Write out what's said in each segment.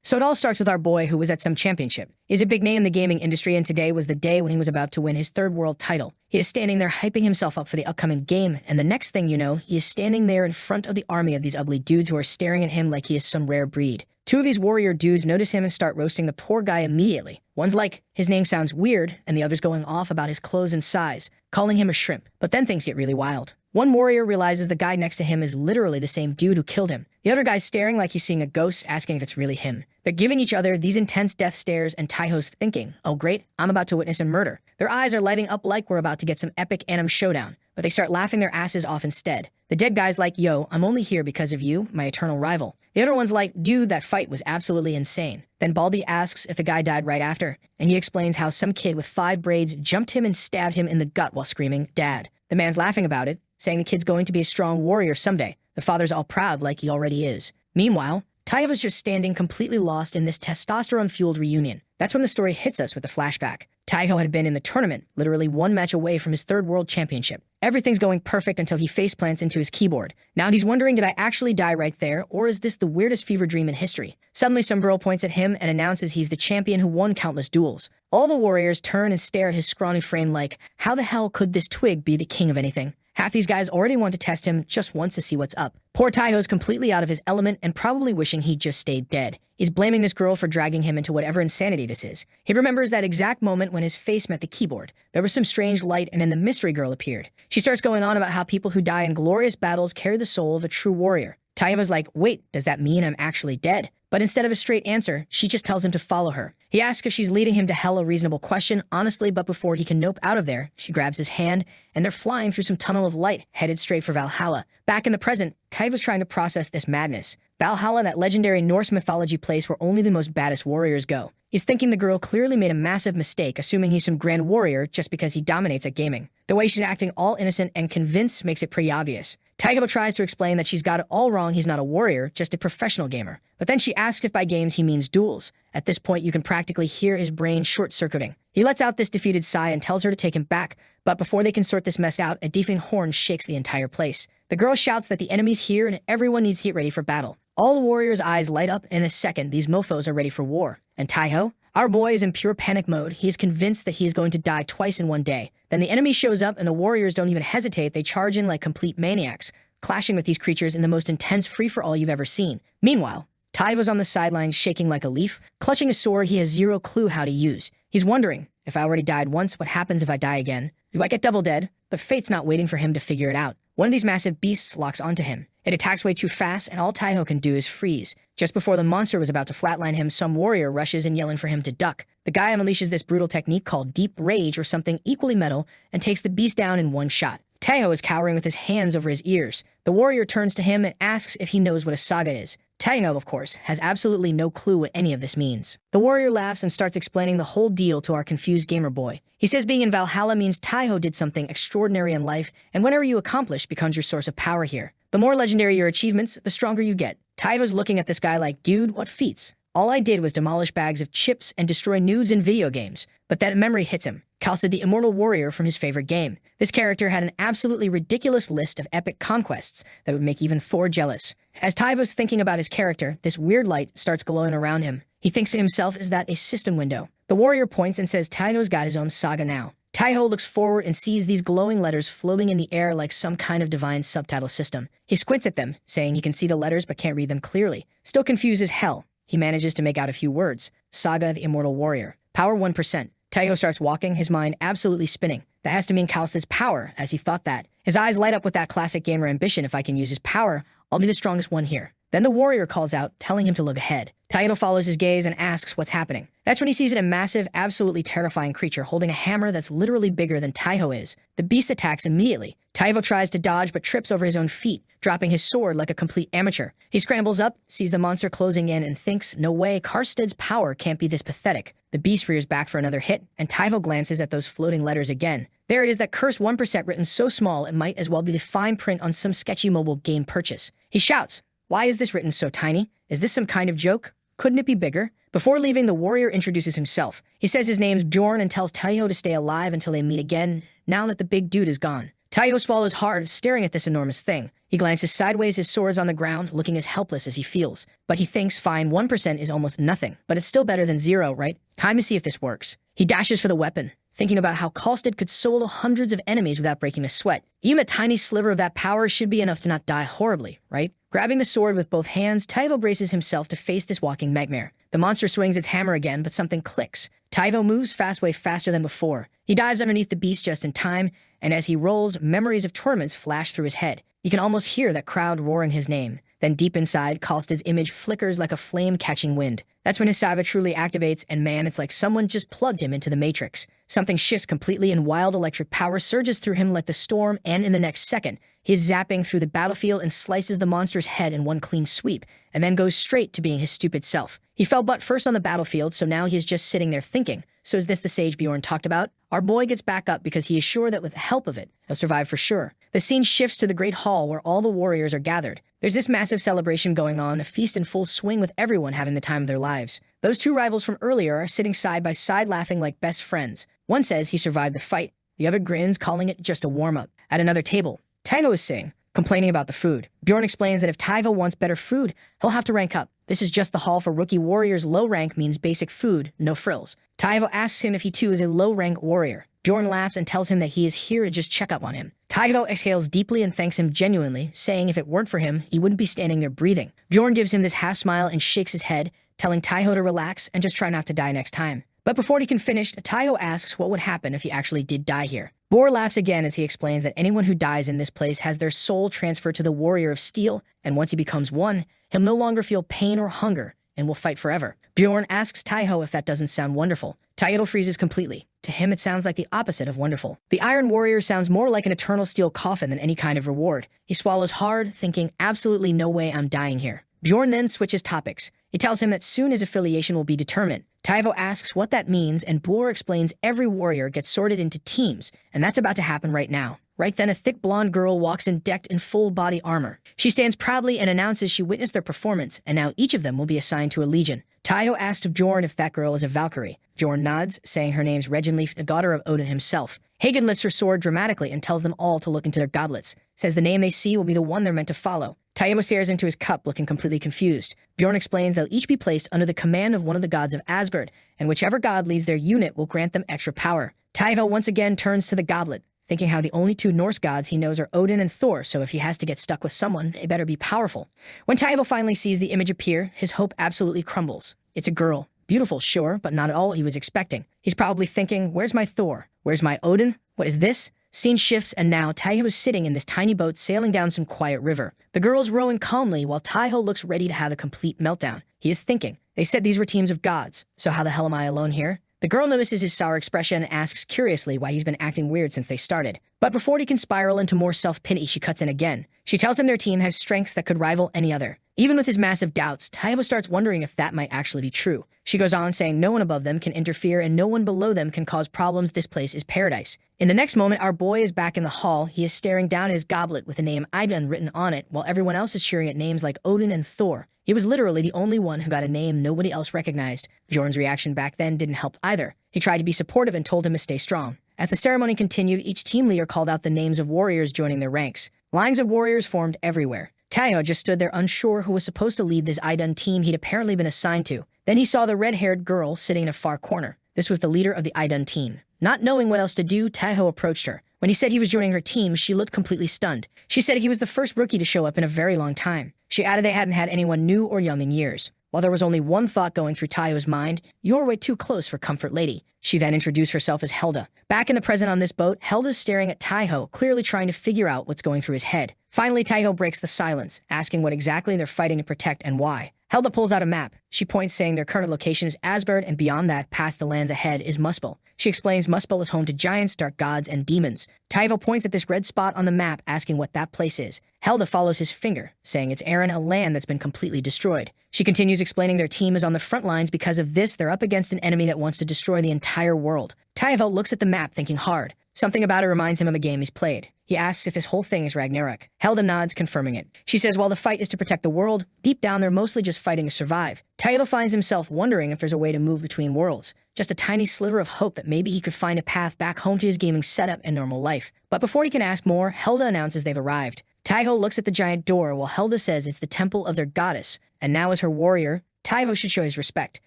So it all starts with our boy who was at some championship. He's a big name in the gaming industry, and today was the day when he was about to win his third world title. He is standing there hyping himself up for the upcoming game, and the next thing you know, he is standing there in front of the army of these ugly dudes who are staring at him like he is some rare breed. Two of these warrior dudes notice him and start roasting the poor guy immediately. One's like, his name sounds weird, and the other's going off about his clothes and size, calling him a shrimp. But then things get really wild. One warrior realizes the guy next to him is literally the same dude who killed him. The other guy's staring like he's seeing a ghost, asking if it's really him. They're giving each other these intense death stares, and Taiho's thinking, oh great, I'm about to witness a murder. Their eyes are lighting up like we're about to get some epic anime showdown, but they start laughing their asses off instead. The dead guy's like, yo, I'm only here because of you, my eternal rival. The other one's like, dude, that fight was absolutely insane. Then Baldy asks if the guy died right after, and he explains how some kid with 5 braids jumped him and stabbed him in the gut while screaming, Dad. The man's laughing about it, saying the kid's going to be a strong warrior someday. The father's all proud like he already is. Meanwhile, Taiva's just standing completely lost in this testosterone-fueled reunion. That's when the story hits us with a flashback. Taiho had been in the tournament, literally 1 match away from his 3rd world championship. Everything's going perfect until he faceplants into his keyboard. Now he's wondering, did I actually die right there, or is this the weirdest fever dream in history? Suddenly some girl points at him and announces he's the champion who won countless duels. All the warriors turn and stare at his scrawny frame like, how the hell could this twig be the king of anything? Half these guys already want to test him just once to see what's up. Poor Taiho's completely out of his element and probably wishing he'd just stayed dead. He's blaming this girl for dragging him into whatever insanity this is. He remembers that exact moment when his face met the keyboard. There was some strange light, and then the mystery girl appeared. She starts going on about how people who die in glorious battles carry the soul of a true warrior. Taiva's like, wait, does that mean I'm actually dead? But instead of a straight answer, she just tells him to follow her. He asks if she's leading him to hell, a reasonable question, honestly, but before he can nope out of there, she grabs his hand, and they're flying through some tunnel of light, headed straight for Valhalla. Back in the present, Taiva's trying to process this madness. Valhalla, that legendary Norse mythology place where only the most baddest warriors go. He's thinking the girl clearly made a massive mistake, assuming he's some grand warrior just because he dominates at gaming. The way she's acting all innocent and convinced makes it pretty obvious. Taiho tries to explain that she's got it all wrong, he's not a warrior, just a professional gamer. But then she asks if by games he means duels. At this point, you can practically hear his brain short-circuiting. He lets out this defeated sigh and tells her to take him back, but before they can sort this mess out, a deafening horn shakes the entire place. The girl shouts that the enemy's here and everyone needs to get ready for battle. All the warriors' eyes light up, and in a second, these mofos are ready for war. And Taiho? Our boy is in pure panic mode. He is convinced that he is going to die twice in one day. Then the enemy shows up, and the warriors don't even hesitate. They charge in like complete maniacs, clashing with these creatures in the most intense free-for-all you've ever seen. Meanwhile, Taiva's on the sidelines shaking like a leaf, clutching a sword he has zero clue how to use. He's wondering, if I already died once, what happens if I die again? Do I get double dead? But fate's not waiting for him to figure it out. One of these massive beasts locks onto him. It attacks way too fast, and all Taiho can do is freeze. Just before the monster was about to flatline him, some warrior rushes in yelling for him to duck. The guy unleashes this brutal technique called Deep Rage or something equally metal and takes the beast down in one shot. Taiho is cowering with his hands over his ears. The warrior turns to him and asks if he knows what a saga is. Taiho, of course, has absolutely no clue what any of this means. The warrior laughs and starts explaining the whole deal to our confused gamer boy. He says being in Valhalla means Taiho did something extraordinary in life, and whatever you accomplish becomes your source of power here. The more legendary your achievements, the stronger you get. Taiho's looking at this guy like, dude, what feats? All I did was demolish bags of chips and destroy nudes in video games. But that memory hits him. Cal said the immortal warrior from his favorite game. This character had an absolutely ridiculous list of epic conquests that would make even Thor jealous. As Taivo's thinking about his character, this weird light starts glowing around him. He thinks to himself, is that a system window? The warrior points and says Taivo's got his own saga now. Taiho looks forward and sees these glowing letters floating in the air like some kind of divine subtitle system. He squints at them, saying he can see the letters but can't read them clearly. Still confused as hell, he manages to make out a few words. Saga the Immortal Warrior. Power 1%. Taiho starts walking, his mind absolutely spinning. That has to mean Cal says power, as he thought that. His eyes light up with that classic gamer ambition. If I can use his power, I'll be the strongest one here. Then the warrior calls out, telling him to look ahead. Taiho follows his gaze and asks what's happening. That's when he sees a massive, absolutely terrifying creature holding a hammer that's literally bigger than Taiho is. The beast attacks immediately. Taiho tries to dodge but trips over his own feet, dropping his sword like a complete amateur. He scrambles up, sees the monster closing in, and thinks, no way, Karsted's power can't be this pathetic. The beast rears back for another hit, and Taiho glances at those floating letters again. There it is, that cursed 1% written so small it might as well be the fine print on some sketchy mobile game purchase. He shouts, why is this written so tiny? Is this some kind of joke? Couldn't it be bigger? Before leaving, the warrior introduces himself. He says his name's Bjorn and tells Taiho to stay alive until they meet again, now that the big dude is gone. Taiho swallows hard, staring at this enormous thing. He glances sideways, his sword is on the ground, looking as helpless as he feels. But he thinks, fine, 1% is almost nothing, but it's still better than 0, right? Time to see if this works. He dashes for the weapon, thinking about how Kalstead could solo hundreds of enemies without breaking a sweat. Even a tiny sliver of that power should be enough to not die horribly, right? Grabbing the sword with both hands, Taiho braces himself to face this walking nightmare. The monster swings its hammer again, but something clicks. Taiho moves way faster than before. He dives underneath the beast just in time, and as he rolls, memories of tournaments flash through his head. You can almost hear that crowd roaring his name. Then deep inside, Kalstead's image flickers like a flame catching wind. That's when his Sava truly activates, and man, it's like someone just plugged him into the Matrix. Something shifts completely and wild electric power surges through him like the storm, and in the next second, he's zapping through the battlefield and slices the monster's head in one clean sweep, and then goes straight to being his stupid self. He fell butt first on the battlefield, so now he's just sitting there thinking, so is this the sage Bjorn talked about? Our boy gets back up because he is sure that with the help of it, he'll survive for sure. The scene shifts to the great hall where all the warriors are gathered. There's this massive celebration going on, a feast in full swing with everyone having the time of their lives. Those two rivals from earlier are sitting side by side laughing like best friends. One says he survived the fight. The other grins, calling it just a warm-up. At another table, Taiho is sitting, complaining about the food. Bjorn explains that if Taiho wants better food, he'll have to rank up. This is just the hall for rookie warriors. Low rank means basic food, no frills. Taiho asks him if he too is a low-rank warrior. Bjorn laughs and tells him that he is here to just check up on him. Taiho exhales deeply and thanks him genuinely, saying if it weren't for him, he wouldn't be standing there breathing. Bjorn gives him this half smile and shakes his head, telling Taiho to relax and just try not to die next time. But before he can finish, Taiho asks what would happen if he actually did die here. Bor laughs again as he explains that anyone who dies in this place has their soul transferred to the warrior of steel, and once he becomes one, he'll no longer feel pain or hunger, and will fight forever. Bjorn asks Taiho if that doesn't sound wonderful. Taiho freezes completely. To him, it sounds like the opposite of wonderful. The Iron Warrior sounds more like an eternal steel coffin than any kind of reward. He swallows hard, thinking, absolutely no way I'm dying here. Bjorn then switches topics. He tells him that soon his affiliation will be determined. Taiho asks what that means, and Bor explains every warrior gets sorted into teams, and that's about to happen right now. Right then, a thick blonde girl walks in decked in full body armor. She stands proudly and announces she witnessed their performance, and now each of them will be assigned to a legion. Taiho asks of Bjorn if that girl is a Valkyrie. Bjorn nods, saying her name's Reginleif, the daughter of Odin himself. Hagen lifts her sword dramatically and tells them all to look into their goblets. Says the name they see will be the one they're meant to follow. Taiho stares into his cup, looking completely confused. Bjorn explains they'll each be placed under the command of one of the gods of Asgard, and whichever god leads their unit will grant them extra power. Taiho once again turns to the goblet, thinking how the only two Norse gods he knows are Odin and Thor, so if he has to get stuck with someone, they better be powerful. When Taiho finally sees the image appear, his hope absolutely crumbles. It's a girl. Beautiful, sure, but not at all what he was expecting. He's probably thinking, where's my Thor? Where's my Odin? What is this? Scene shifts, and now Taiho is sitting in this tiny boat sailing down some quiet river. The girl is rowing calmly while Taiho looks ready to have a complete meltdown. He is thinking, they said these were teams of gods, so how the hell am I alone here? The girl notices his sour expression and asks curiously why he's been acting weird since they started. But before he can spiral into more self-pity, she cuts in again. She tells him their team has strengths that could rival any other. Even with his massive doubts, Taiho starts wondering if that might actually be true. She goes on saying no one above them can interfere and no one below them can cause problems. This place is paradise. In the next moment, our boy is back in the hall. He is staring down at his goblet with the name Idun written on it, while everyone else is cheering at names like Odin and Thor. He was literally the only one who got a name nobody else recognized. Bjorn's reaction back then didn't help either. He tried to be supportive and told him to stay strong. As the ceremony continued, each team leader called out the names of warriors joining their ranks. Lines of warriors formed everywhere. Taiho just stood there unsure who was supposed to lead this Idun team he'd apparently been assigned to. Then he saw the red-haired girl sitting in a far corner. This was the leader of the Idun team. Not knowing what else to do, Taiho approached her. When he said he was joining her team, she looked completely stunned. She said he was the first rookie to show up in a very long time. She added they hadn't had anyone new or young in years. While there was only one thought going through Taiho's mind, you're way too close for comfort, lady. She then introduced herself as Helda. Back in the present on this boat, Helda's staring at Taiho, clearly trying to figure out what's going through his head. Finally, Taiho breaks the silence, asking what exactly they're fighting to protect and why. Helda pulls out a map. She points, saying their current location is Asgard, and beyond that, past the lands ahead, is Muspel. She explains Muspel is home to giants, dark gods, and demons. Taiho points at this red spot on the map, asking what that place is. Helda follows his finger, saying it's Aaron, a land that's been completely destroyed. She continues explaining their team is on the front lines because of this, they're up against an enemy that wants to destroy the entire world. Taiho looks at the map, thinking hard. Something about it reminds him of a game he's played. He asks if this whole thing is Ragnarok. Helda nods, confirming it. She says while the fight is to protect the world, deep down they're mostly just fighting to survive. Taiho finds himself wondering if there's a way to move between worlds. Just a tiny sliver of hope that maybe he could find a path back home to his gaming setup and normal life. But before he can ask more, Helda announces they've arrived. Taiho looks at the giant door while Helda says it's the temple of their goddess. And now as her warrior, Taiho should show his respect.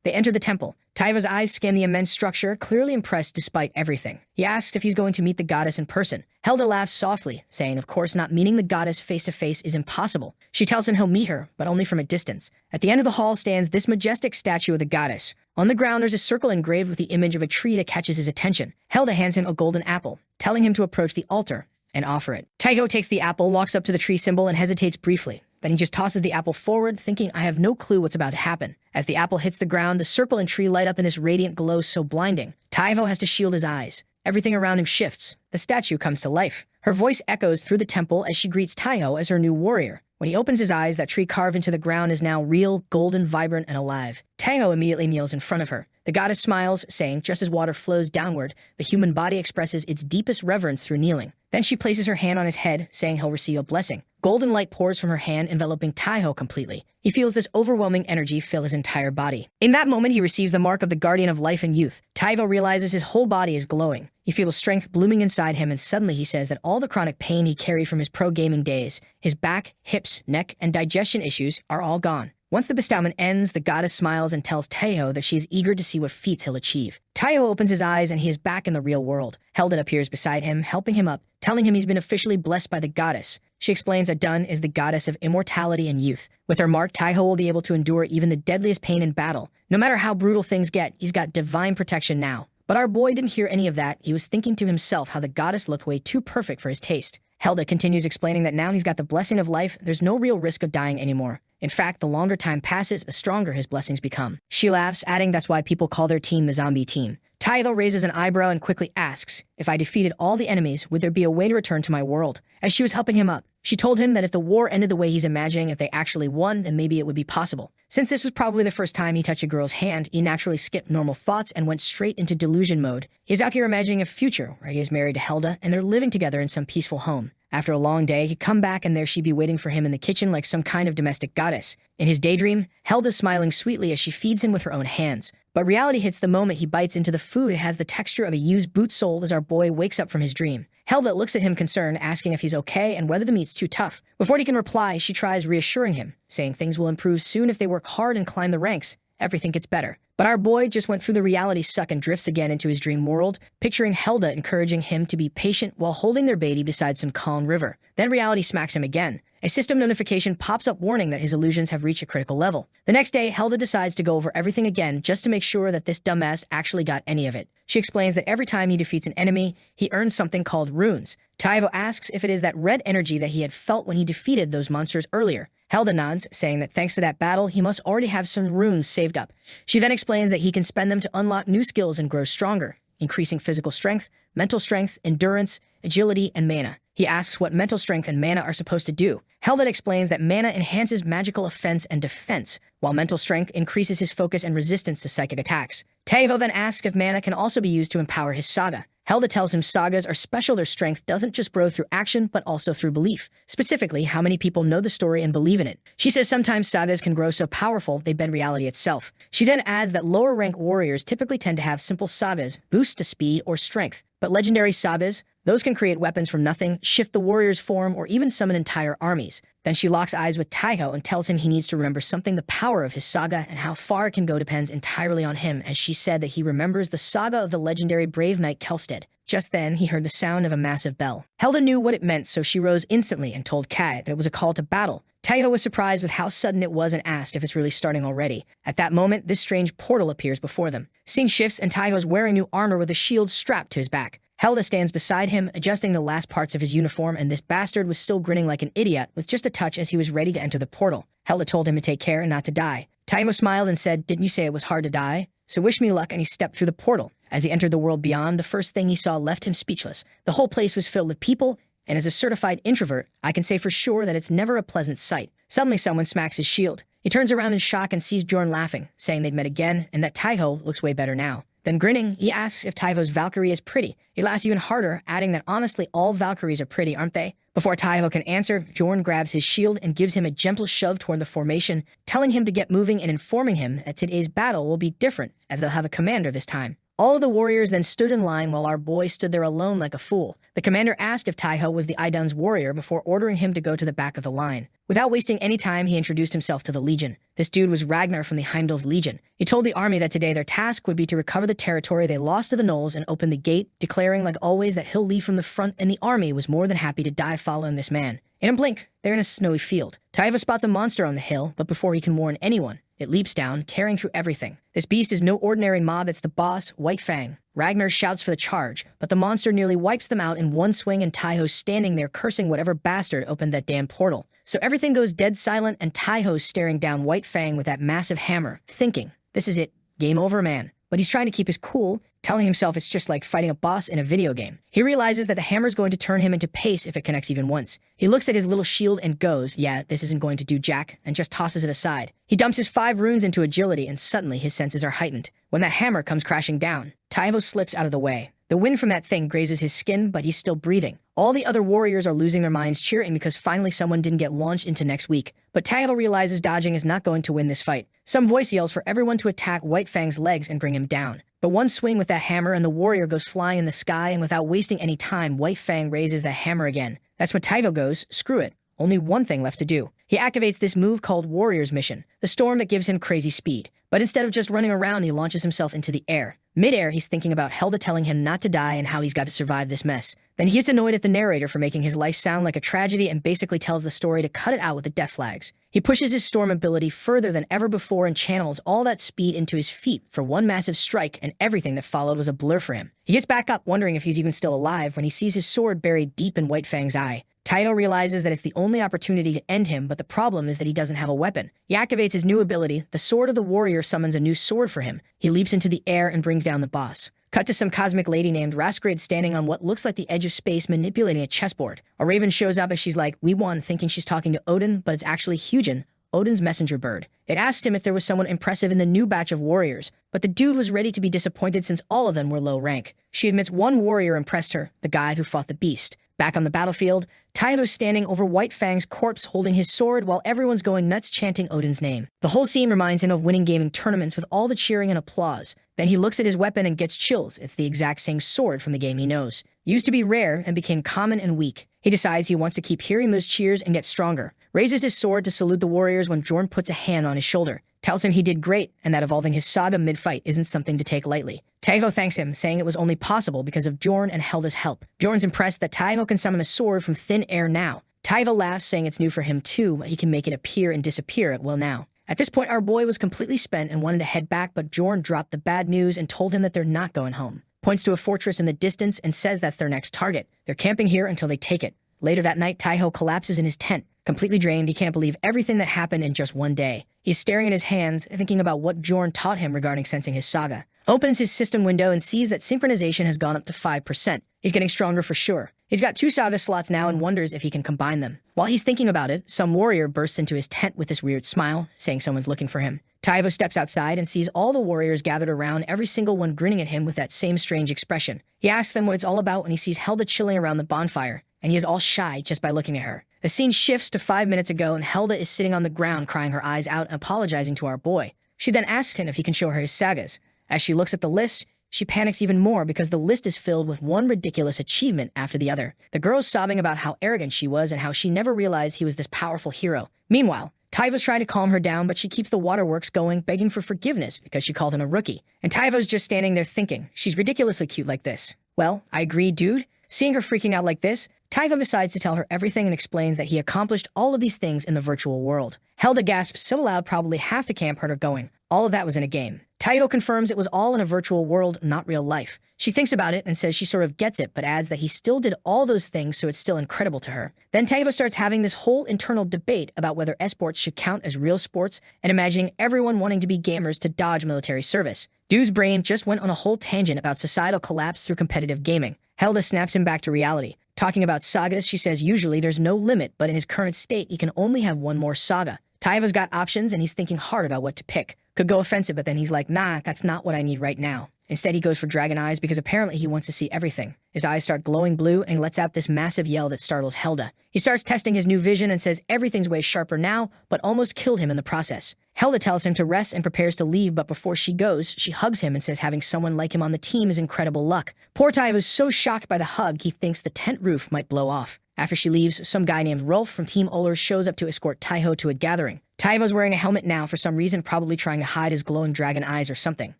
They enter the temple. Taiho's eyes scan the immense structure, clearly impressed despite everything. He asks if he's going to meet the goddess in person. Helda laughs softly, saying of course not meeting the goddess face-to-face is impossible. She tells him he'll meet her, but only from a distance. At the end of the hall stands this majestic statue of the goddess. On the ground there's a circle engraved with the image of a tree that catches his attention. Helda hands him a golden apple, telling him to approach the altar and offer it. Taiho takes the apple, walks up to the tree symbol, and hesitates briefly. Then he just tosses the apple forward, thinking, I have no clue what's about to happen. As the apple hits the ground, the circle and tree light up in this radiant glow so blinding. Taiho has to shield his eyes. Everything around him shifts. The statue comes to life. Her voice echoes through the temple as she greets Taiho as her new warrior. When he opens his eyes, that tree carved into the ground is now real, golden, vibrant, and alive. Taiho immediately kneels in front of her. The goddess smiles, saying, just as water flows downward, the human body expresses its deepest reverence through kneeling. Then she places her hand on his head, saying he'll receive a blessing. Golden light pours from her hand, enveloping Taiho completely. He feels this overwhelming energy fill his entire body. In that moment, he receives the mark of the guardian of life and youth. Taiho realizes his whole body is glowing. He feels strength blooming inside him, and suddenly he says that all the chronic pain he carried from his pro gaming days, his back, hips, neck, and digestion issues are all gone. Once the bestowment ends, the goddess smiles and tells Taiho that she is eager to see what feats he'll achieve. Taiho opens his eyes and he is back in the real world. Helda appears beside him, helping him up, telling him he's been officially blessed by the goddess. She explains that Dun is the goddess of immortality and youth. With her mark, Taiho will be able to endure even the deadliest pain in battle. No matter how brutal things get, he's got divine protection now. But our boy didn't hear any of that. He was thinking to himself how the goddess looked way too perfect for his taste. Helda continues explaining that now he's got the blessing of life, there's no real risk of dying anymore. In fact, the longer time passes, the stronger his blessings become. She laughs, adding that's why people call their team the zombie team. Taiho raises an eyebrow and quickly asks, if I defeated all the enemies, would there be a way to return to my world? As she was helping him up, she told him that if the war ended the way he's imagining, if they actually won, then maybe it would be possible. Since this was probably the first time he touched a girl's hand, he naturally skipped normal thoughts and went straight into delusion mode. He's out here imagining a future where he is married to Helda and they're living together in some peaceful home. After a long day, he'd come back and there she'd be waiting for him in the kitchen like some kind of domestic goddess. In his daydream, Helda's smiling sweetly as she feeds him with her own hands. But reality hits the moment he bites into the food. It has the texture of a used boot sole as our boy wakes up from his dream. Helda looks at him concerned, asking if he's okay and whether the meat's too tough. Before he can reply, she tries reassuring him, saying things will improve soon if they work hard and climb the ranks. Everything gets better. But our boy just went through the reality suck and drifts again into his dream world, picturing Helda encouraging him to be patient while holding their baby beside some calm river. Then reality smacks him again. A system notification pops up warning that his illusions have reached a critical level. The next day, Helda decides to go over everything again just to make sure that this dumbass actually got any of it. She explains that every time he defeats an enemy, he earns something called runes. Taiho asks if it is that red energy that he had felt when he defeated those monsters earlier. Helda nods, saying that thanks to that battle, he must already have some runes saved up. She then explains that he can spend them to unlock new skills and grow stronger, increasing physical strength, mental strength, endurance, agility, and mana. He asks what mental strength and mana are supposed to do. Helda explains that mana enhances magical offense and defense, while mental strength increases his focus and resistance to psychic attacks. Taiho then asks if mana can also be used to empower his saga. Helda tells him sagas are special. Their strength doesn't just grow through action, but also through belief. Specifically, how many people know the story and believe in it. She says sometimes sagas can grow so powerful they bend reality itself. She then adds that lower rank warriors typically tend to have simple sagas, boosts to speed or strength. But legendary sagas, those can create weapons from nothing, shift the warrior's form, or even summon entire armies. Then she locks eyes with Taiho and tells him he needs to remember something. The power of his saga and how far it can go depends entirely on him, as she said that he remembers the saga of the legendary brave knight Kelsted. Just then, he heard the sound of a massive bell. Helda knew what it meant, so she rose instantly and told Kat that it was a call to battle. Taiho was surprised with how sudden it was and asked if it's really starting already. At that moment, this strange portal appears before them. Scene shifts and Taiho's wearing new armor with a shield strapped to his back. Helda stands beside him, adjusting the last parts of his uniform, and this bastard was still grinning like an idiot with just a touch as he was ready to enter the portal. Helda told him to take care and not to die. Taiho smiled and said, "Didn't you say it was hard to die? So wish me luck," and he stepped through the portal. As he entered the world beyond, the first thing he saw left him speechless. The whole place was filled with people, and as a certified introvert, I can say for sure that it's never a pleasant sight. Suddenly someone smacks his shield. He turns around in shock and sees Bjorn laughing, saying they'd met again, and that Taiho looks way better now. Then grinning, he asks if Taivo's Valkyrie is pretty. He laughs even harder, adding that honestly all Valkyries are pretty, aren't they? Before Taivo can answer, Jorn grabs his shield and gives him a gentle shove toward the formation, telling him to get moving and informing him that today's battle will be different, as they'll have a commander this time. All of the warriors then stood in line while our boy stood there alone like a fool. The commander asked if Taiho was the Idun's warrior before ordering him to go to the back of the line. Without wasting any time, he introduced himself to the Legion. This dude was Ragnar from the Heimdall's Legion. He told the army that today their task would be to recover the territory they lost to the Knolls and open the gate, declaring like always that he'll lead from the front, and the army was more than happy to die following this man. In a blink, they're in a snowy field. Taivo spots a monster on the hill, but before he can warn anyone, it leaps down, tearing through everything. This beast is no ordinary mob, it's the boss, White Fang. Ragnar shouts for the charge, but the monster nearly wipes them out in one swing, and Taiho's standing there cursing whatever bastard opened that damn portal. So everything goes dead silent, and Taiho's staring down White Fang with that massive hammer, thinking, this is it, game over, man. But he's trying to keep his cool, telling himself it's just like fighting a boss in a video game. He realizes that the hammer's going to turn him into paste if it connects even once. He looks at his little shield and goes, yeah, this isn't going to do jack, and just tosses it aside. He dumps his 5 runes into agility, and suddenly his senses are heightened. When that hammer comes crashing down, Taivo slips out of the way. The wind from that thing grazes his skin, but he's still breathing. All the other warriors are losing their minds cheering because finally someone didn't get launched into next week. But Taivo realizes dodging is not going to win this fight. Some voice yells for everyone to attack White Fang's legs and bring him down. But one swing with that hammer and the warrior goes flying in the sky, and without wasting any time, White Fang raises that hammer again. That's when Taivo goes, screw it. Only one thing left to do. He activates this move called Warrior's Mission, the storm that gives him crazy speed. But instead of just running around, he launches himself into the air. Mid-air, he's thinking about Helda telling him not to die and how he's got to survive this mess. Then he gets annoyed at the narrator for making his life sound like a tragedy and basically tells the story to cut it out with the death flags. He pushes his storm ability further than ever before and channels all that speed into his feet for one massive strike, and everything that followed was a blur for him. He gets back up, wondering if he's even still alive, when he sees his sword buried deep in White Fang's eye. Taivo realizes that it's the only opportunity to end him, but the problem is that he doesn't have a weapon. He activates his new ability. The Sword of the Warrior summons a new sword for him. He leaps into the air and brings down the boss. Cut to some cosmic lady named Rasgrid standing on what looks like the edge of space manipulating a chessboard. A raven shows up and she's like, we won, thinking she's talking to Odin, but it's actually Hugin, Odin's messenger bird. It asked him if there was someone impressive in the new batch of warriors, but the dude was ready to be disappointed since all of them were low rank. She admits one warrior impressed her, the guy who fought the beast. Back on the battlefield, Taivo's standing over White Fang's corpse holding his sword while everyone's going nuts chanting Odin's name. The whole scene reminds him of winning gaming tournaments with all the cheering and applause. Then he looks at his weapon and gets chills. It's the exact same sword from the game he knows. Used to be rare and became common and weak. He decides he wants to keep hearing those cheers and get stronger. Raises his sword to salute the warriors when Jorn puts a hand on his shoulder. Tells him he did great and that evolving his saga mid-fight isn't something to take lightly. Taivo thanks him, saying it was only possible because of Jorn and Helda's help. Bjorn's impressed that Taivo can summon a sword from thin air now. Taivo laughs, saying it's new for him too, but he can make it appear and disappear at will now. At this point, our boy was completely spent and wanted to head back, but Jorn dropped the bad news and told him that they're not going home. Points to a fortress in the distance and says that's their next target. They're camping here until they take it. Later that night, Taiho collapses in his tent. Completely drained, he can't believe everything that happened in just one day. He's staring at his hands, thinking about what Jorn taught him regarding sensing his saga. Opens his system window and sees that synchronization has gone up to 5%. He's getting stronger for sure. He's got 2 saga slots now and wonders if he can combine them. While he's thinking about it, some warrior bursts into his tent with this weird smile, saying someone's looking for him. Taivo steps outside and sees all the warriors gathered around, every single one grinning at him with that same strange expression. He asks them what it's all about when he sees Helda chilling around the bonfire, and he is all shy just by looking at her. The scene shifts to 5 minutes ago, and Helda is sitting on the ground crying her eyes out and apologizing to our boy. She then asks him if he can show her his sagas. As she looks at the list, she panics even more because the list is filled with one ridiculous achievement after the other. The girl's sobbing about how arrogant she was and how she never realized he was this powerful hero. Meanwhile, Taivo's trying to calm her down, but she keeps the waterworks going, begging for forgiveness because she called him a rookie. And Taivo's just standing there thinking, she's ridiculously cute like this. Well, I agree, dude. Seeing her freaking out like this, Taivo decides to tell her everything and explains that he accomplished all of these things in the virtual world. Helda gasps so loud probably half the camp heard her going. All of that was in a game. Taivo confirms it was all in a virtual world, not real life. She thinks about it and says she sort of gets it, but adds that he still did all those things, so it's still incredible to her. Then Taivo starts having this whole internal debate about whether esports should count as real sports and imagining everyone wanting to be gamers to dodge military service. Dude's brain just went on a whole tangent about societal collapse through competitive gaming. Helda snaps him back to reality. Talking about sagas, she says usually there's no limit, but in his current state, he can only have one more saga. Taivo's got options, and he's thinking hard about what to pick. Could go offensive, but then he's like, nah, that's not what I need right now. Instead, he goes for dragon eyes because apparently he wants to see everything. His eyes start glowing blue and lets out this massive yell that startles Helda. He starts testing his new vision and says everything's way sharper now, but almost killed him in the process. Helda tells him to rest and prepares to leave, but before she goes, she hugs him and says having someone like him on the team is incredible luck. Poor Taivo is so shocked by the hug, he thinks the tent roof might blow off. After she leaves, some guy named Rolf from Team Ullr shows up to escort Taiho to a gathering. Taivo's wearing a helmet now for some reason, probably trying to hide his glowing dragon eyes or something.